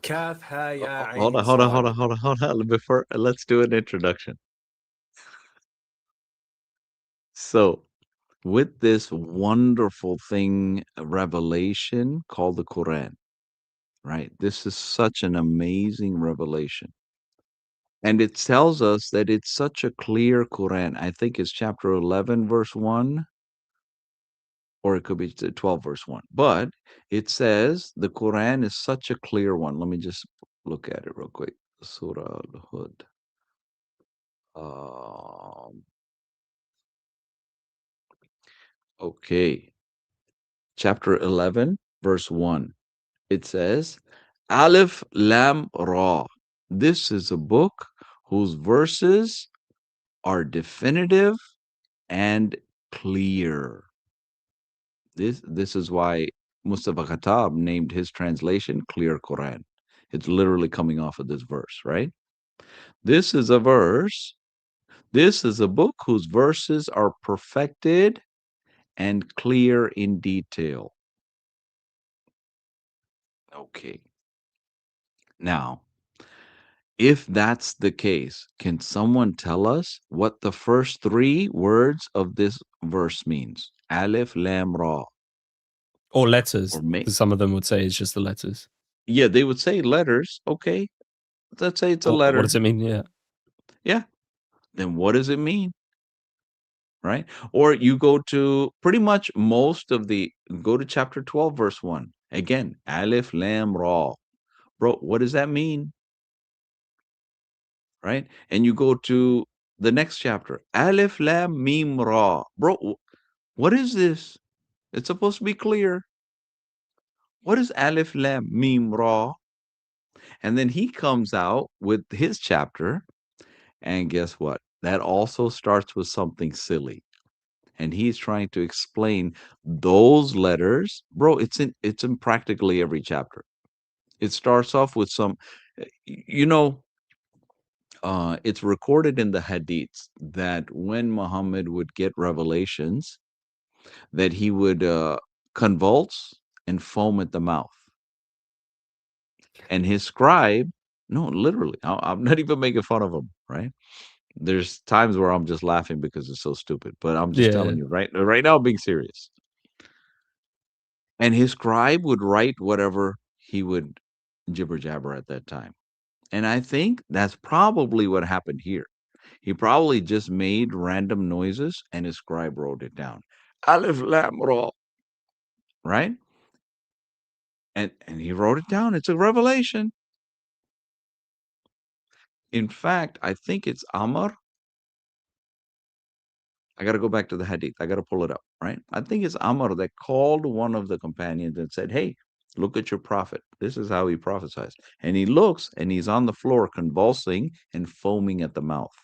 Kaf ha ya ayn Hold on. Before, let's do an introduction. So, with this wonderful thing, a revelation called the Qur'an, right? This is such an amazing revelation. And it tells us that it's such a clear Qur'an. I think it's chapter 11, verse 1, or it could be 12, verse 1. But it says the Qur'an is such a clear one. Let me just look at it real quick. Surah al-Hud. Okay. chapter 11, verse 1. It says, Aleph Lam Ra. This is a book whose verses are definitive and clear. This is why Mustafa Khattab named his translation Clear Quran. It's literally coming off of this verse, right? This is a verse. This is a book whose verses are perfected and clear in detail. Okay. Now, if that's the case, can someone tell us what the first three words of this verse means? Aleph, Lam, Ra. Or letters, Or may because some of them would say it's just the letters. Yeah, they would say letters. Okay. Let's say it's a What letter. does it mean? Yeah. Yeah. Then what does it mean? Right? Or you go to pretty much go to chapter 12, verse 1. Again, Aleph, Lam, Ra. Bro, what does that mean? Right? And you go to the next chapter, Aleph, Lam, Mim, Ra. Bro, what is this? It's supposed to be clear. What is Aleph, Lam, Mim, Ra? And then he comes out with his chapter, and guess what? That also starts with something silly. And he's trying to explain those letters. Bro, it's in practically every chapter. It starts off with some, you know, it's recorded in the hadiths that when Muhammad would get revelations, that he would convulse and foam at the mouth. And his scribe, no, literally, I'm not even making fun of him, right? There's times where I'm just laughing because it's so stupid, but I'm just telling you, right now, I'm being serious. And his scribe would write whatever he would jibber jabber at that time. And I think that's probably what happened here. He probably just made random noises and his scribe wrote it down. Aleph Lam Ra, right? And he wrote it down. It's a revelation. In fact, I think it's Amr. I got to go back to the hadith. I got to pull it up, right? I think it's Amr that called one of the companions and said, "Hey, look at your prophet. This is how he prophesies." And he looks and he's on the floor convulsing and foaming at the mouth.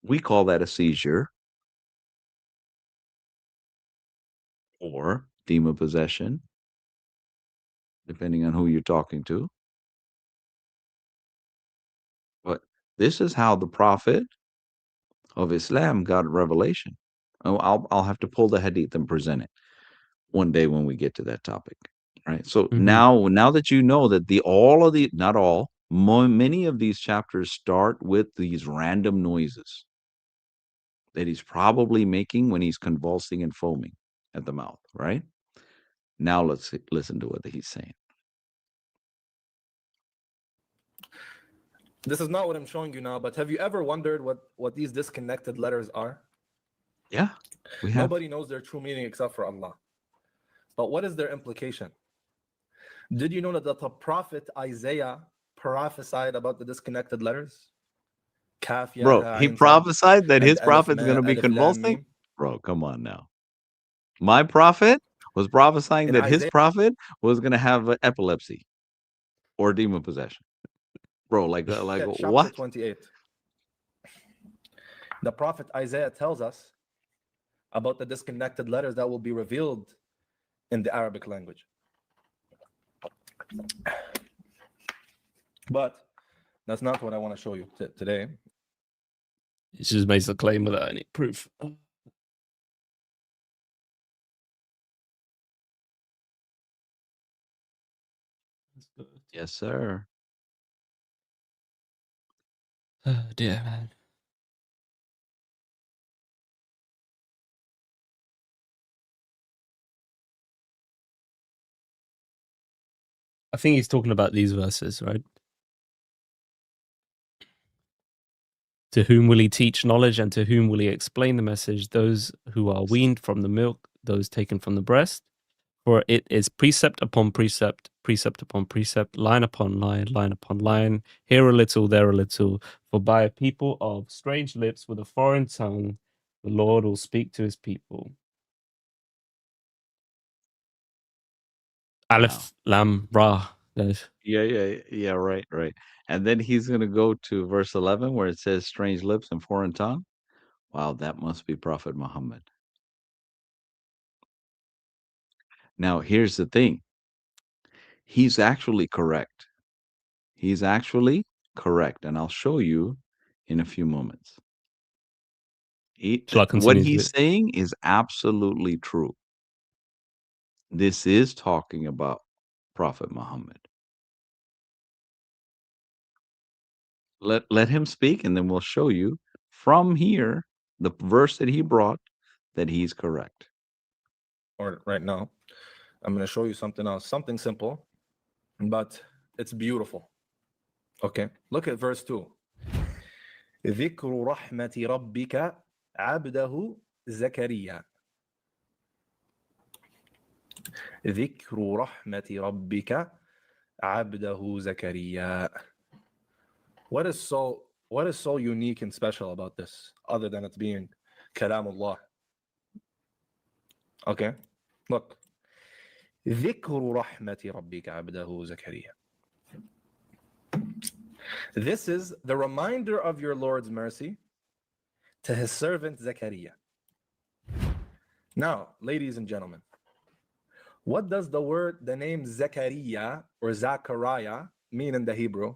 We call that a seizure or demon possession, depending on who you're talking to. But this is how the prophet of Islam got revelation. Oh, I'll have to pull the hadith and present it one day when we get to that topic. Right. So now that you know that many of these chapters start with these random noises that he's probably making when he's convulsing and foaming at the mouth. Right. Now let's listen to what he's saying. This is not what I'm showing you now, but have you ever wondered what these disconnected letters are? Yeah, we have. Nobody knows their true meaning except for Allah. But what is their implication? Did you know that the prophet Isaiah prophesied about the disconnected letters? Kaf, ya, Bro, ha, he ayn, sad, prophesied that and his alif, prophet's ma, going to be alif, lam, convulsing? mim. Bro, come on now. My prophet was prophesying In that his Isaiah, prophet was going to have epilepsy or demon possession. Bro, like chapter what? 28. The prophet Isaiah tells us about the disconnected letters that will be revealed in the Arabic language. But that's not what I want to show you today. It just makes a claim without any proof. Yes, sir. Oh dear, man. I think he's talking about these verses, right? To whom will he teach knowledge, and to whom will he explain the message? Those who are weaned from the milk, those taken from the breast. For it is precept upon precept, precept upon precept, line upon line, line upon line, here a little, there a little. For by a people of strange lips with a foreign tongue, the Lord will speak to his people. Aleph, Lam, Ra. Yeah, right. And then he's going to go to verse 11 where it says strange lips and foreign tongue. Wow, that must be Prophet Muhammad. Now, here's the thing. He's actually correct. He's actually correct. And I'll show you in a few moments. Shall I What continue he's with? saying is absolutely true. This is talking about Prophet Muhammad. Let him speak, and then we'll show you from here, the verse that he brought, that he's correct. Or right now, I'm going to show you something else, something simple, but it's beautiful. Okay, look at verse 2. ذكر رحمة ربك عبده زكريا. ذكر رحمة ربك عبده زكريا. What is so unique and special about this, other than it being Kalamullah? Okay, look. ذكر رحمة ربك عبده زكريا. This is the reminder of your Lord's mercy to his servant Zakaria. Now, ladies and gentlemen, what does the name Zakaria or Zachariah mean in the Hebrew?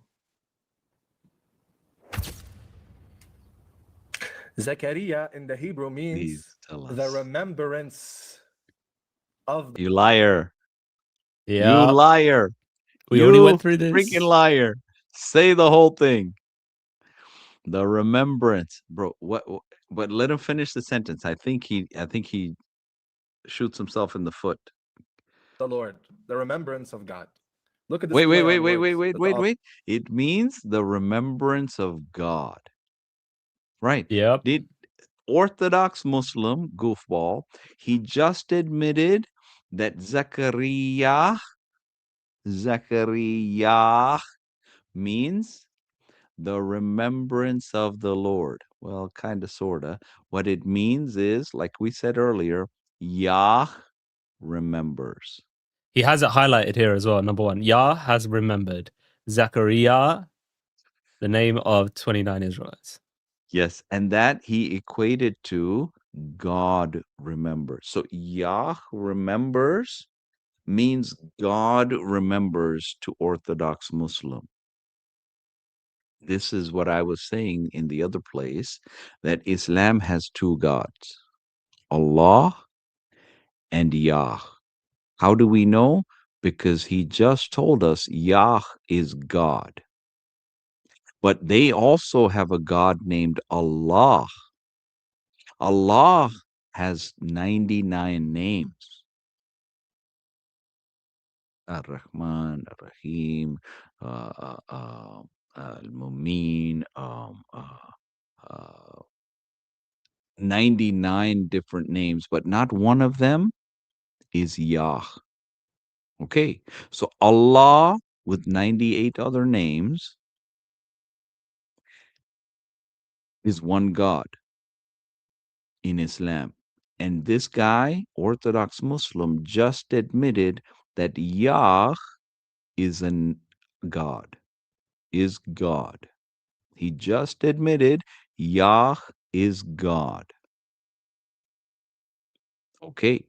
Zakaria in the Hebrew means Please tell us. the remembrance of. You liar. Yeah. You liar. We you already went through this. Freaking liar. Say the whole thing. The remembrance. Bro, what but let him finish the sentence. I think he shoots himself in the foot. The Lord, the remembrance of God. Look at this. Wait. It means the remembrance of God. Right. Yep. The Orthodox Muslim goofball, he just admitted that Zechariah means the remembrance of the Lord. Well, kind of, sort of. What it means is, like we said earlier, Yah remembers. He has it highlighted here as well. Number 1, Yah has remembered. Zakaria, the name of 29 Israelites. Yes, and that he equated to God remembers. So Yah remembers means God remembers to Orthodox Muslim. This is what I was saying in the other place, that Islam has two gods, Allah and Yah. How do we know? Because he just told us Yah is God. But they also have a God named Allah. Allah has 99 names. Ar-Rahman, Ar-Rahim, Al-Mumin, 99 different names, but not one of them is Yah. Okay, so Allah with 98 other names is one God in Islam. And this guy, Orthodox Muslim, just admitted that Yah is God, is God. He just admitted Yah is God. Okay.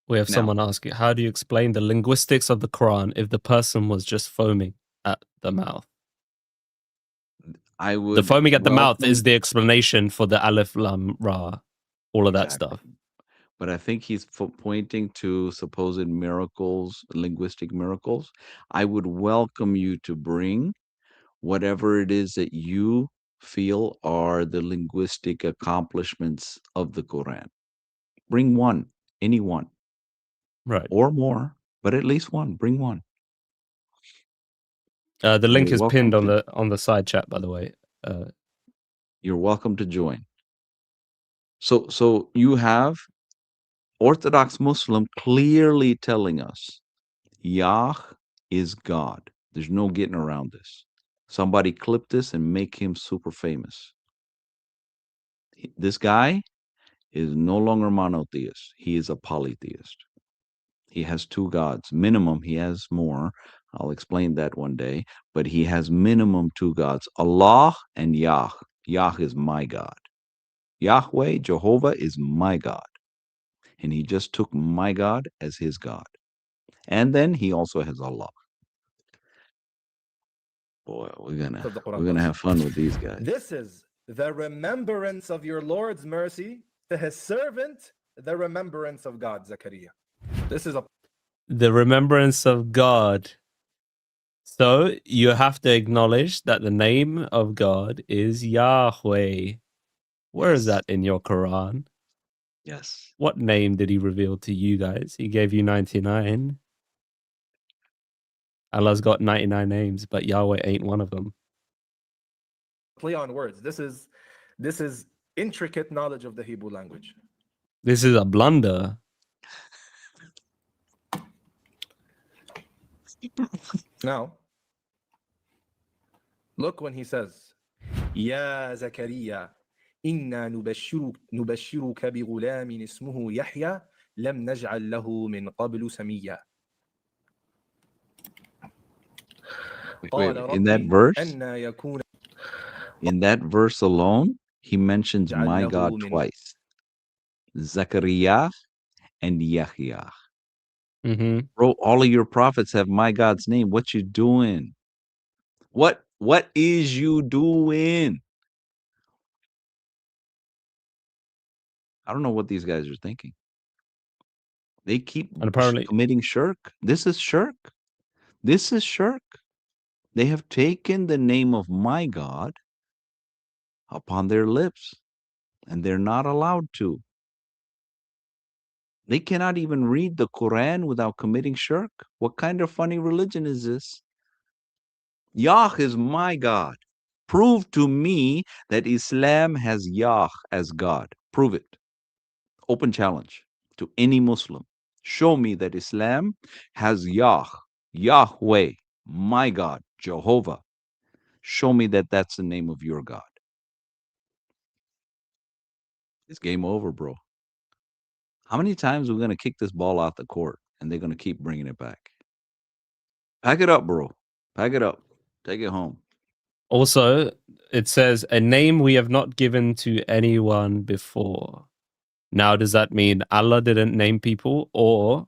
We have Now, someone asking, how do you explain the linguistics of the Quran if the person was just foaming at the mouth? I would The foaming at the mouth welcome- is the explanation for the Aleph, Lam, Ra, all of that Exactly. stuff. But I think he's pointing to supposed miracles, linguistic miracles. I would welcome you to bring whatever it is that you feel are the linguistic accomplishments of the Quran. Bring one, any one, Right. or more, but at least one. Bring one. The link You're is pinned welcome on the side chat, by the way. You're welcome to join. So you have Orthodox Muslim clearly telling us Yah is God. There's no getting around this. Somebody clip this and make him super famous. This guy is no longer monotheist. He is a polytheist. He has two gods. Minimum, he has more. I'll explain that one day. But he has minimum two gods, Allah and Yah. Yah is my God. Yahweh, Jehovah, is my God. And he just took my God as his God. And then he also has Allah. Boy, we're gonna have fun with these guys. This is the remembrance of your Lord's mercy to his servant, the remembrance of God, Zakaria. This is The remembrance of God. So you have to acknowledge that the name of God is Yahweh. Where is that in your Quran? Yes. What name did he reveal to you guys? He gave you 99. Allah's got 99 names, but Yahweh ain't one of them. play on words. This is intricate knowledge of the Hebrew language. This is a blunder. Now, look when he says, Ya Zakaria, inna nubashiruka bi ghulamin ismuhu Yahya, lam naj'al lahu min qablu samiyya. Wait, in that verse alone, he mentions my God twice. Zechariah and Yahya. Mm-hmm. Bro, all of your prophets have my God's name. What you doing? What is you doing? I don't know what these guys are thinking. They keep committing shirk. This is shirk. This is shirk. They have taken the name of my God upon their lips, and they're not allowed to. They cannot even read the Quran without committing shirk. What kind of funny religion is this? Yah is my God. Prove to me that Islam has Yah as God. Prove it. Open challenge to any Muslim. Show me that Islam has Yah, Yahweh, my God, Jehovah. Show me that that's the name of your God. It's game over, bro. How many times are we going to kick this ball out the court and they're going to keep bringing it back? Pack it up, bro. Pack it up. Take it home. Also, it says, a name we have not given to anyone before. Now, does that mean Allah didn't name people or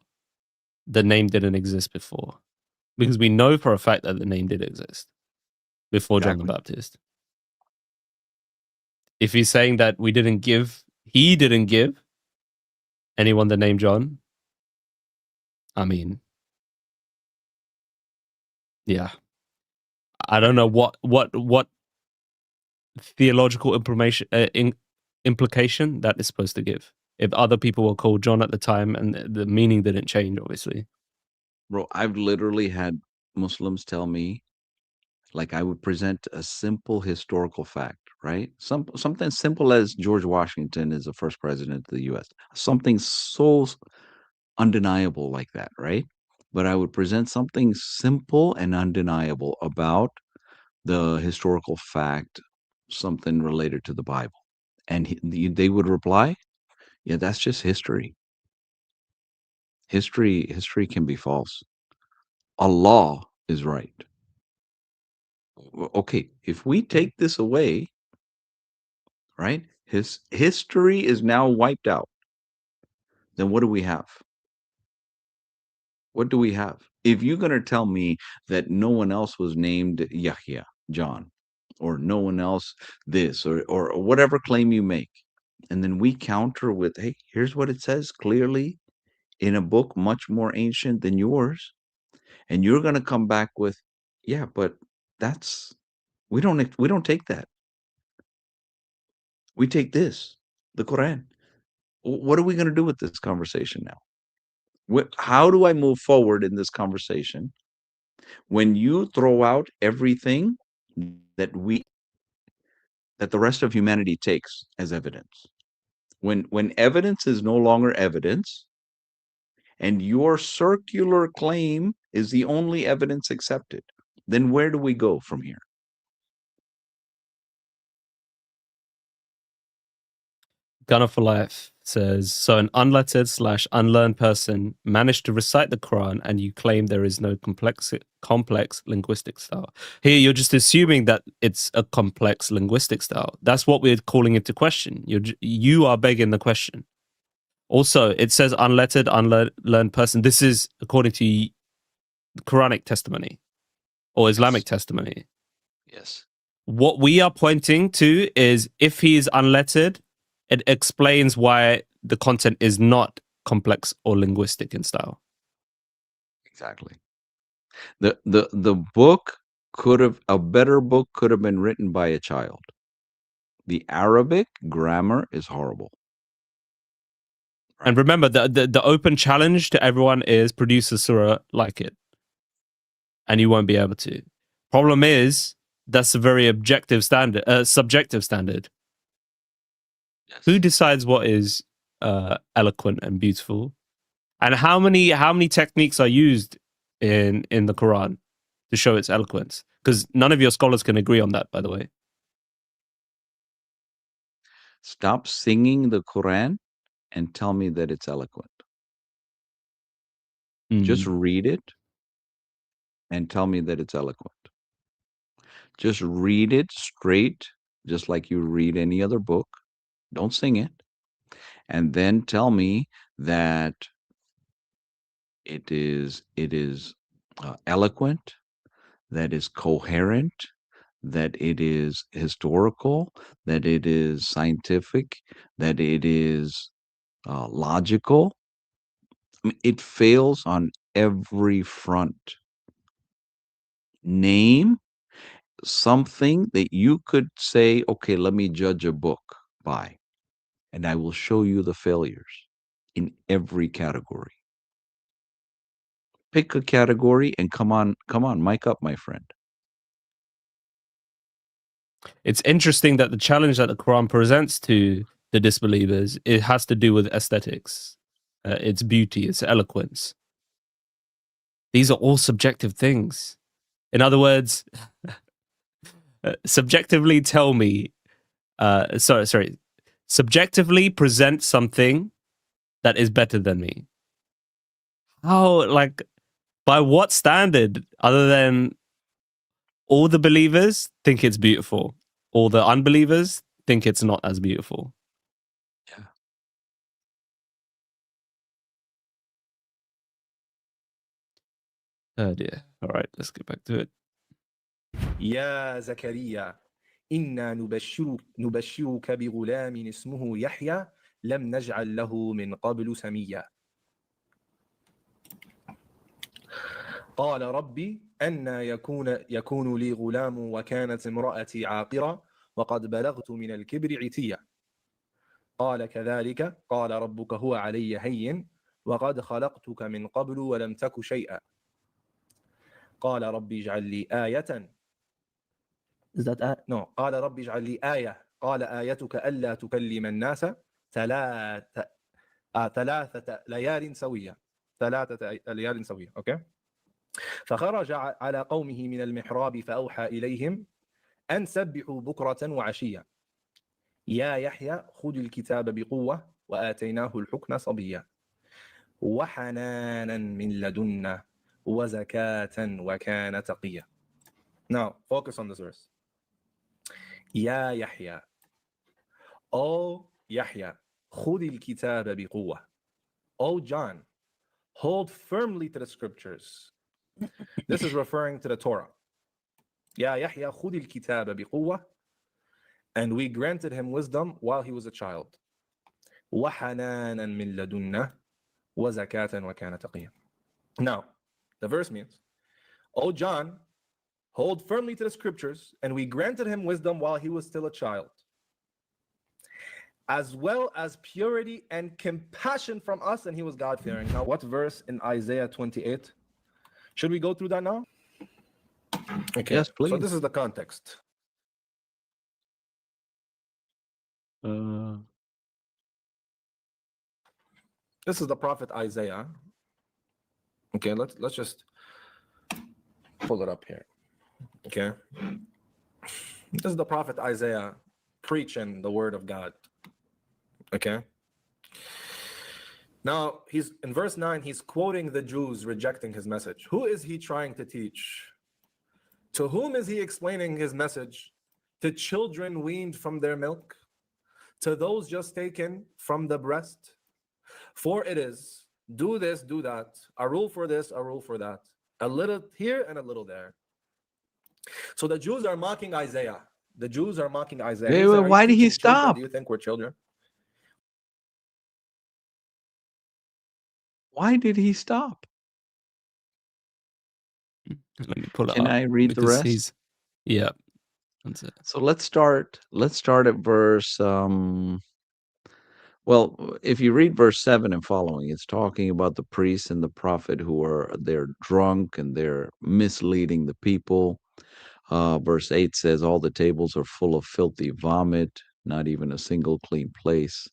the name didn't exist before? Because we know for a fact that the name did exist before John the Baptist. If he's saying that he didn't give anyone the name John, I mean, yeah. I don't know what theological implication that is supposed to give. If other people were called John at the time and the meaning didn't change, obviously. Bro, I've literally had Muslims tell me, like, I would present a simple historical fact, right? Something simple as George Washington is the first president of the US. Something so undeniable like that, right? But I would present something simple and undeniable about the historical fact, something related to the Bible. And they would reply, yeah, that's just history. History can be false. Allah is right. Okay, if we take this away, right? His history is now wiped out. Then what do we have? What do we have? If you're going to tell me that no one else was named Yahya, John, or no one else this, or whatever claim you make, and then we counter with, hey, here's what it says clearly in a book much more ancient than yours, and you're going to come back with, yeah, but that's we don't take that. We take this, the Quran. What are we going to do with this conversation now? How do I move forward in this conversation when you throw out everything that the rest of humanity takes as evidence? When evidence is no longer evidence, and your circular claim is the only evidence accepted, then where do we go from here? Gunner for Life says, so an unlettered / unlearned person managed to recite the Quran and you claim there is no complex linguistic style. Here, you're just assuming that it's a complex linguistic style. That's what we're calling into question. You are begging the question. Also, it says unlettered, unlearned person. This is according to the Quranic testimony or Islamic testimony. Yes. What we are pointing to is if he is unlettered, it explains why the content is not complex or linguistic in style. Exactly. The book a better book could have been written by a child. The Arabic grammar is horrible. And remember, the open challenge to everyone is produce a surah like it. And you won't be able to. Problem is, that's a very subjective standard. Yes. Who decides what is eloquent and beautiful? And how many techniques are used in the Quran to show its eloquence? Because none of your scholars can agree on that, by the way. Stop singing the Quran and tell me that it's eloquent. Just read it and tell me that it's eloquent. Just read it straight, just like you read any other book. Don't sing it. And then tell me that it is eloquent, that is coherent, that it is historical, that it is scientific, that it is logical. I mean, it fails on every front. Name something that you could say, okay, let me judge a book by, and I will show you the failures in every category. Pick a category and come on, mic up, my friend. It's interesting that the challenge that the Quran presents to the disbelievers, it has to do with aesthetics, its beauty, its eloquence. These are all subjective things. In other words, subjectively tell me, subjectively present something that is better than me. How, like, by what standard other than all the believers think it's beautiful, all the unbelievers think it's not as beautiful? Yeah. Oh dear. All right, let's get back to it. يا زكريا إنا نبشرك بغلام اسمه يحيى لم نجعل له من قبل سميا قال ربي أنا يكون لي غلام وكانت امرأتي عاقرة وقد بلغت من الكبر عتيا قال كذلك قال ربك هو علي هين وقد خلقتك من قبل ولم تك شيئا قال ربي اجعل لي آية قال ربي اجعل لي آية قال آيتك ألا تكلم الناس ثلاثة ليال سوية أوكي فخرج على قومه من المحراب فأوحى إليهم أن سبحوا بكرة وعشيا يا يحيى خذ الكتاب بقوة وآتيناه الحكم صبيا وحنانا من لدنا وزكاة وكان تقيا. Now focus on this verse. يا يحيى, O Yahya, خذ الكتاب بقوة. O John, hold firmly to the scriptures. This is referring to the Torah. يا يحيى خذ الكتاب بقوة, and we granted him wisdom while he was a child. وحنانا من لدنا وزكاة وكان تقيا. Now, the verse means, O John, hold firmly to the scriptures, and we granted him wisdom while he was still a child, as well as purity and compassion from us, and he was God-fearing. Now, what verse in Isaiah 28? Should we go through that now? Okay. Yes, please. So this is the context. This is the prophet Isaiah. Okay, let's just pull it up here. Okay. This is the prophet Isaiah preaching the word of God. Okay. Now, he's in verse 9, he's quoting the Jews rejecting his message. Who is he trying to teach? To whom is he explaining his message? To children weaned from their milk? To those just taken from the breast? For it is, do this, do that, a rule for this, a rule for that, a little here and a little there. So the Jews are mocking Isaiah. The Jews are mocking Isaiah. Wait, He said, wait, are you why did he teaching children? stop? Do you think we're children? Why did he stop? Let me pull it Can up I read the because rest? he's yeah. That's it. So let's start at verse well, if you read verse 7 and following, it's talking about the priest and the prophet they're drunk and they're misleading the people. Verse 8 says, all the tables are full of filthy vomit, not even a single clean place.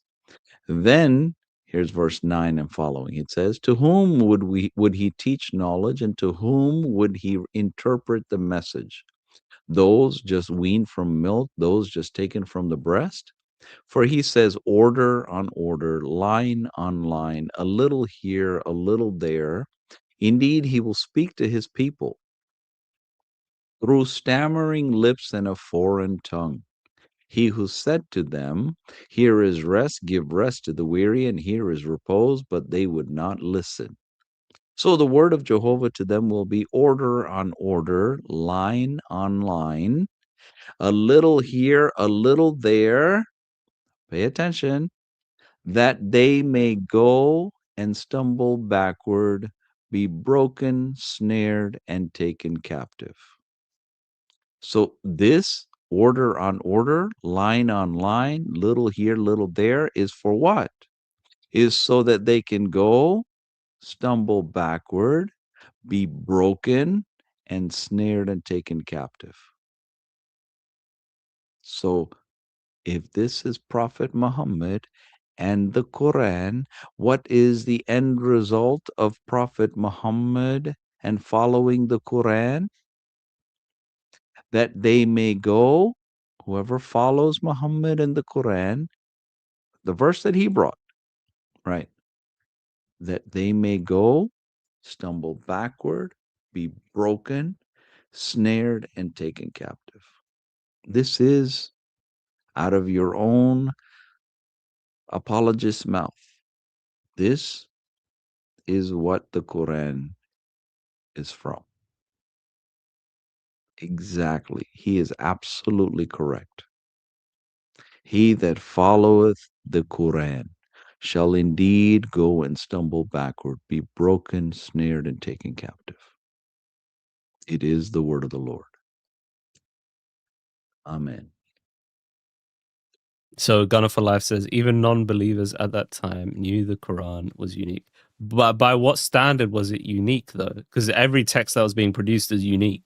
Then here's verse 9 and following. It says, to whom would he teach knowledge, and to whom would he interpret the message? Those just weaned from milk, those just taken from the breast? For he says, order on order, line on line, a little here, a little there. Indeed, he will speak to his people through stammering lips and a foreign tongue. He who said to them, here is rest, give rest to the weary, and here is repose, but they would not listen. So the word of Jehovah to them will be order on order, line on line, a little here, a little there. Pay attention. That they may go and stumble backward, be broken, snared, and taken captive. So this order on order, line on line, little here, little there, is for what? Is so that they can go, stumble backward, be broken, and snared and taken captive. So if this is Prophet Muhammad and the Quran, what is the end result of Prophet Muhammad and following the Quran? That they may go, whoever follows Muhammad and the Quran, the verse that he brought, right? That they may go, stumble backward, be broken, snared, and taken captive. This is out of your own apologist's mouth. This is what the Quran is from. Exactly. He is absolutely correct. He that followeth the Quran shall indeed go and stumble backward, be broken, snared, and taken captive. It is the word of the Lord. Amen. So Gunner for Life says even non-believers at that time knew the Quran was unique. But by what standard was it unique though? Because every text that was being produced is unique.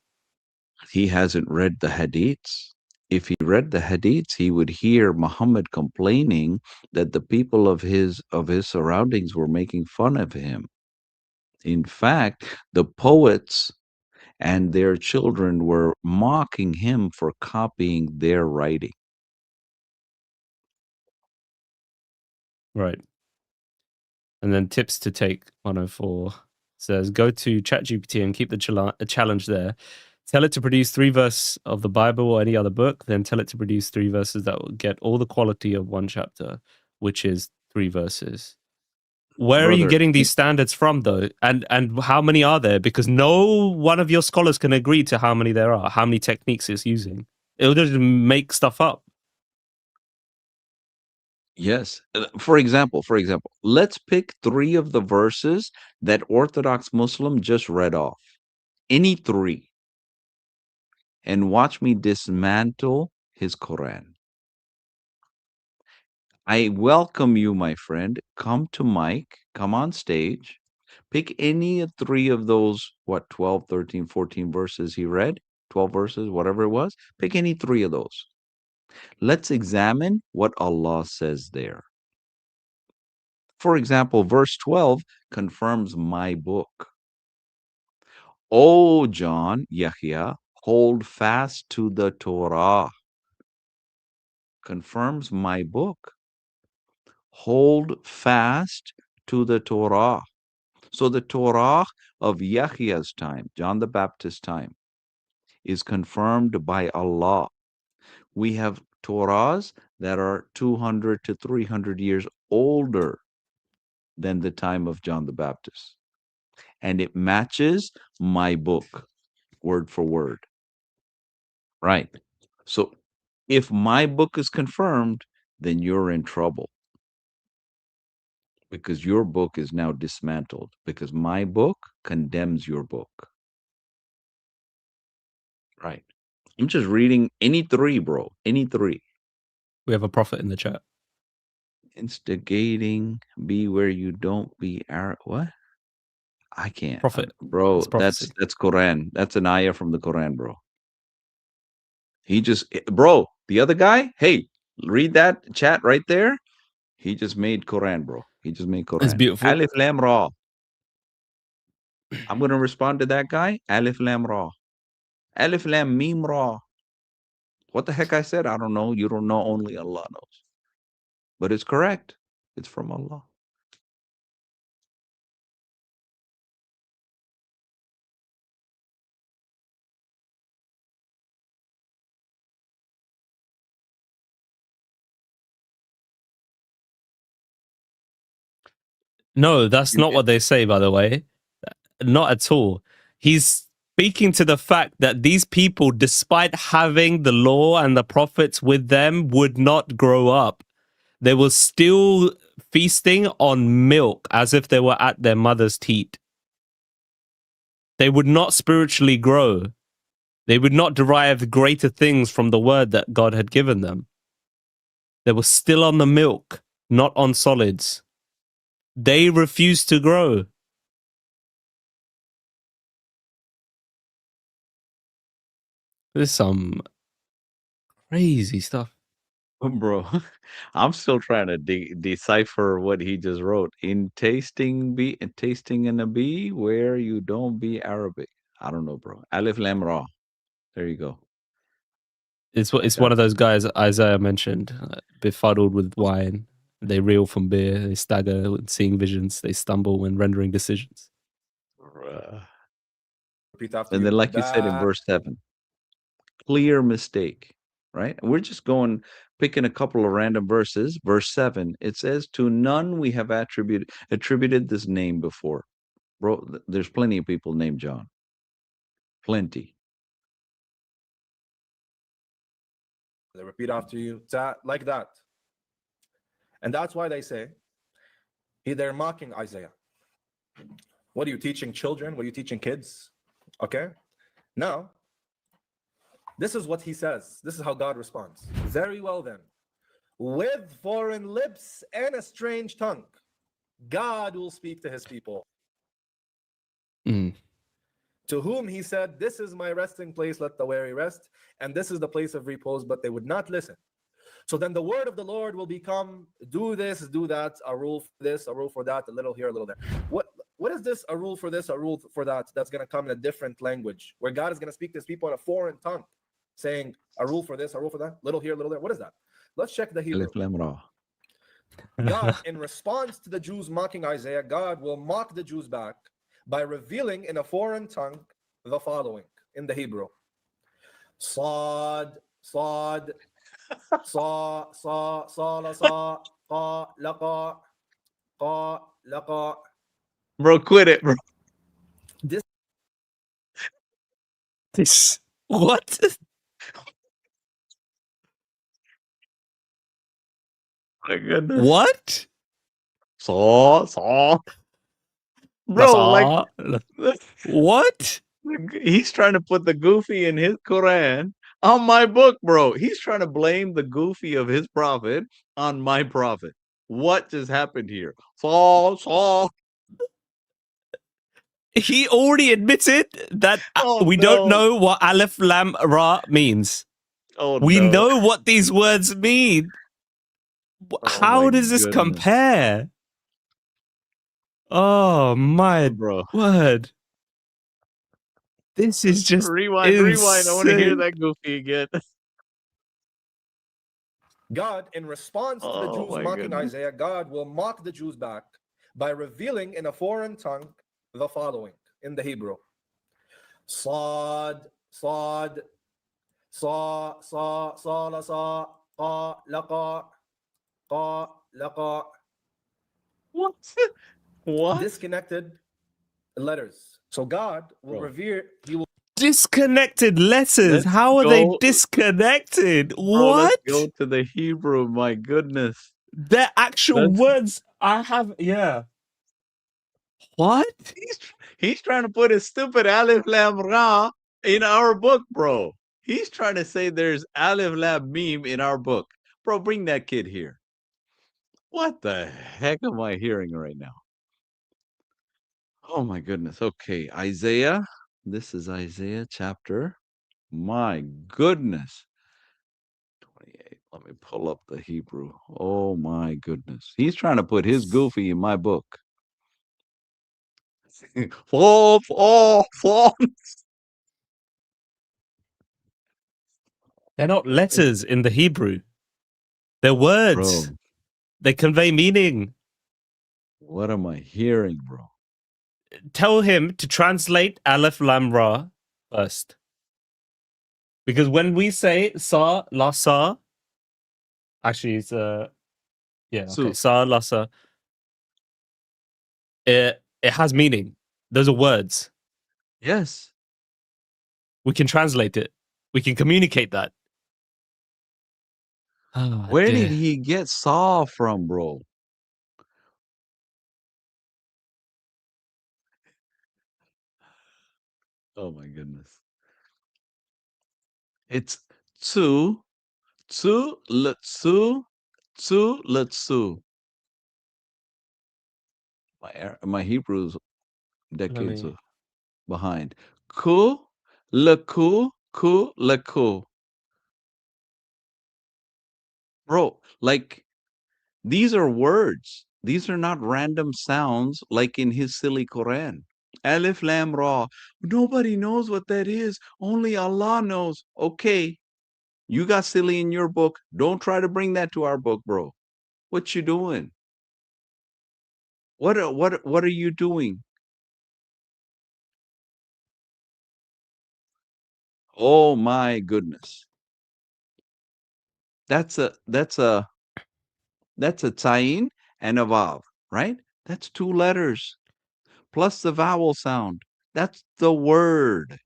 He hasn't read the hadiths. If he read the hadiths, he would hear Muhammad complaining that the people of his surroundings were making fun of him. In fact, the poets and their children were mocking him for copying their writing. Right. And then tips to take 104 says go to ChatGPT and keep the challenge there. Tell it to produce 3 verses of the Bible or any other book, then tell it to produce 3 verses that will get all the quality of 1 chapter, which is 3 verses. Where are you Brother, getting these standards from though? And how many are there? Because no one of your scholars can agree to how many there are, how many techniques it's using. It'll just make stuff up. yes. For example, let's pick 3 of the verses that Orthodox Muslim just read off. Any 3. And watch me dismantle his Quran. I welcome you, my friend. Come to Mike, come on stage. Pick any of 3 of those, 12, 13, 14 verses he read, 12 verses, whatever it was. Pick any 3 of those. Let's examine what Allah says there. For example, verse 12 confirms my book. O John, Yahya, hold fast to the Torah. Confirms my book. hold fast to the Torah. So the Torah of Yahya's time, John the Baptist's time, is confirmed by Allah. We have Torahs that are 200 to 300 years older than the time of John the Baptist. And it matches my book, word for word. Right. So if my book is confirmed, then you're in trouble. Because your book is now dismantled. Because my book condemns your book. Right. I'm just reading any three, bro. Any three. We have a prophet in the chat. Instigating, be where you don't be what? I can't. Prophet. Bro, It's prophecy. that's Quran. That's an ayah from the Quran, bro. He just, bro, the other guy, hey, read that chat right there. He just made Quran, bro. He just made Quran. It's beautiful. Alif Lam Ra. I'm going to respond to that guy. Alif Lam Ra. Alif Lam Mim Ra. What the heck I said? I don't know. You don't know. Only Allah knows. But it's correct. It's from Allah. No, that's not what they say, by the way. Not at all. He's speaking to the fact that these people, despite having the law and the prophets with them, would not grow up. They were still feasting on milk as if they were at their mother's teat. They would not spiritually grow. They would not derive greater things from the word that God had given them. They were still on the milk, not on solids. They refused to grow. There's some crazy stuff. Bro, I'm still trying to decipher what he just wrote. In tasting in a bee where you don't be Arabic. I don't know, bro. Alif Lam Ra. There you go. It's one of those guys Isaiah mentioned, befuddled with wine. They reel from beer. They stagger when seeing visions. They stumble when rendering decisions. And then, like you said in verse 7, clear mistake, right? We're just picking a couple of random verses. Verse 7, it says, to none we have attributed this name before. Bro, there's plenty of people named John. Plenty. They repeat after you, like that. And that's why they say, they're mocking Isaiah. What are you teaching children? What are you teaching kids? Okay? Now, this is what he says. This is how God responds. Very well then. With foreign lips and a strange tongue, God will speak to his people. To whom he said, this is my resting place, let the weary rest, and this is the place of repose, but they would not listen. So then the word of the Lord will become, do this, do that, a rule for this, a rule for that, a little here, a little there. What is this, a rule for this, a rule for that, that's going to come in a different language, where God is going to speak to his people in a foreign tongue, saying a rule for this, a rule for that, little here, little there. What is that? Let's check the Hebrew. God, in response to the Jews mocking Isaiah, God will mock the Jews back by revealing in a foreign tongue the following in the Hebrew. Sad, sad, sa, sa, sa, la, sa, qa, laqa, qa, laqa. Bro, quit it, bro. This what? My goodness. What? Saw. Bro, like what? He's trying to put the goofy in his Quran on my book, bro. He's trying to blame the goofy of his prophet on my prophet. What just happened here? Saw. He already admitted that we don't know what Aleph Lam Ra means. We know what these words mean. How does this compare? Oh my word. This is just rewind. I want to hear that goofy again. God, in response to the Oh, Jews my mocking goodness. Isaiah, God will mock the Jews back by revealing in a foreign tongue the following in the Hebrew. Sad, sad, sa, sa, sa, la, sa, qa, laqa, qa, laqa. What? What? Disconnected letters. So God will Bro. revere, he will Disconnected letters. Let's How are they go, disconnected? bro. Let's What? go to the Hebrew. My goodness. They're actual Let's. words. I have, yeah. What? He's trying to put his stupid Alif Lam Ra in our book, bro. He's trying to say there's Alif Lam Meme in our book. Bro, bring that kid here. What the heck am I hearing right now? Oh my goodness. Okay, Isaiah. This is Isaiah chapter. My goodness. 28. Let me pull up the Hebrew. Oh my goodness. He's trying to put his goofy in my book. Fall, fall, fall. They're not letters in the Hebrew. They're words. Bro, They convey meaning. what am I hearing, bro? Tell him to translate Aleph Lam Ra first. Because when we say Sa La Sa, actually it's yeah, okay, Sa La Sa, it has meaning. Those are words. Yes. We can translate it. We can communicate that. Oh, Where dear. did he get Saw from, bro? Oh my goodness. It's tsu, tsu, letsu. My Hebrew's decades me- behind. Ku, leku, ku, leku. Bro, like these are words. These are not random sounds like in his silly Quran. Alif Lam Ra. Nobody knows what that is. Only Allah knows. Okay, you got silly in your book. Don't try to bring that to our book, bro. What you doing? What are you doing? Oh my goodness. That's a tain and a vav, right? That's two letters plus the vowel sound. That's the word.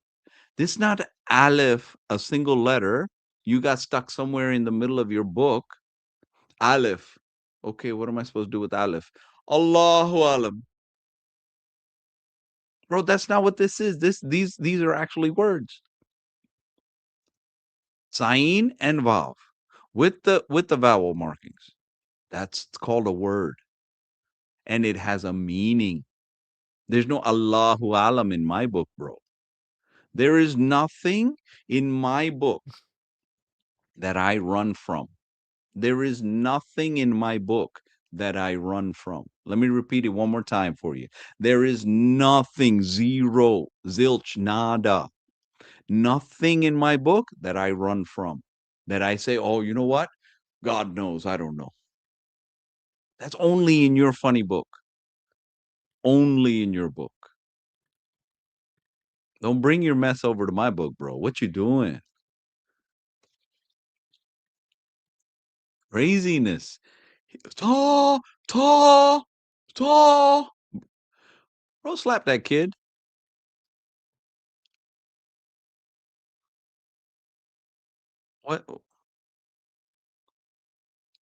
This is not aleph, a single letter. You got stuck somewhere in the middle of your book. Aleph. Okay, what am I supposed to do with aleph? Allahu alam. Bro, that's not what this is. These are actually words. Sain and vav with the vowel markings. That's called a word. And it has a meaning. There's no Allahu alam in my book, bro. There is nothing in my book that I run from. There is nothing in my book that I run from. Let me repeat it one more time for you. There is nothing, zero, zilch, nada, nothing in my book that I run from, that I say, oh, you know what? God knows, I don't know. That's only in your funny book. Only in your book. Don't bring your mess over to my book, bro. What you doing? Craziness. Tall, tall, tall. Bro, slap that kid. What?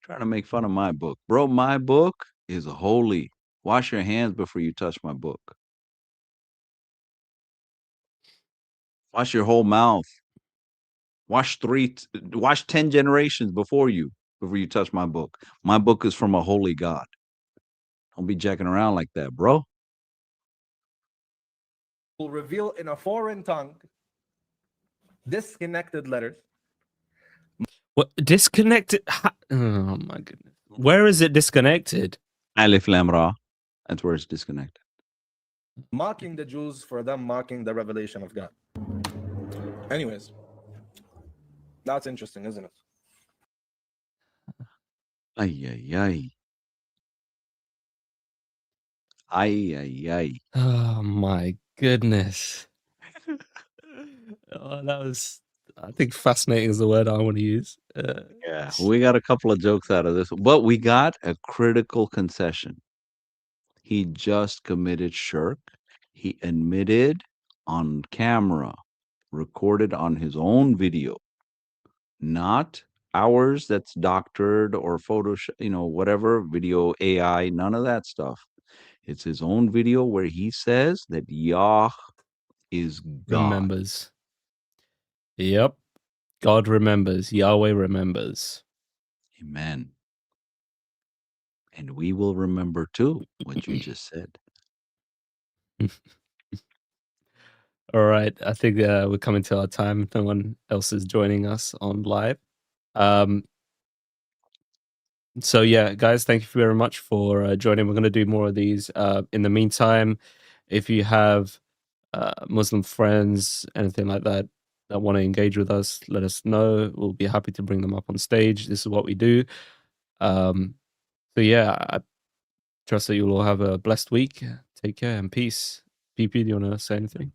Trying to make fun of my book. Bro, my book is holy. Wash your hands before you touch my book. Wash your whole mouth. Wash 10 generations before you touch my book. My book is from a holy God. Don't be jacking around like that, bro. will reveal in a foreign tongue disconnected letters. What disconnected? Oh my goodness. Where is it disconnected? Alif Lam Ra. That's where it's disconnected. Mocking the Jews for them mocking the revelation of God. Anyways, that's interesting, isn't it? Ay, ay, ay. Ay, ay, ay. Oh my goodness. Oh, that was, I think, fascinating is the word I want to use. Yeah, we got a couple of jokes out of this, but we got a critical concession. He just committed shirk. He admitted on camera, recorded on his own video, not ours that's doctored or Photoshop, whatever, video AI, none of that stuff. It's his own video where he says that Yah is God. Remembers. Yep. God remembers. Yahweh remembers. Amen. And we will remember too what you just said. All right. I think we're coming to our time. No one else is joining us on live. So yeah, guys, thank you very much for joining. We're going to do more of these. In the meantime, if you have Muslim friends, anything like that, that want to engage with us, let us know. We'll be happy to bring them up on stage. This is what we do. So yeah, I trust that you'll all have a blessed week. Take care and peace. PP, do you want to say anything?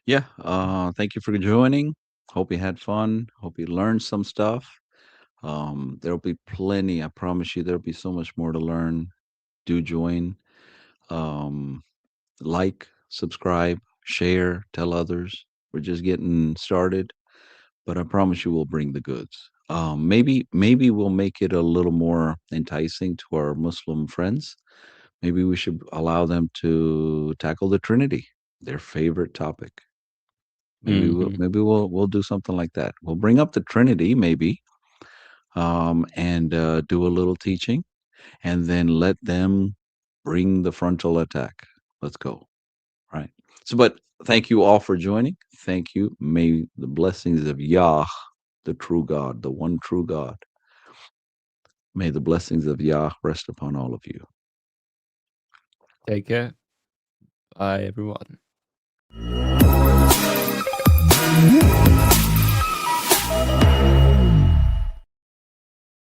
Yeah. Thank you for joining. Hope you had fun. Hope you learned some stuff. There'll be plenty. I promise you, there'll be so much more to learn. Do join. Like, subscribe, share, tell others. We're just getting started, but I promise you, we'll bring the goods. Maybe we'll make it a little more enticing to our Muslim friends. Maybe we should allow them to tackle the Trinity, their favorite topic. Maybe we'll do something like that. We'll bring up the Trinity, maybe, and do a little teaching, and then let them bring the frontal attack. Let's go. Right. So, but thank you all for joining. Thank you. May the blessings of Yah, the true God, the one true God, may the blessings of Yah rest upon all of you. Take care. Bye, everyone.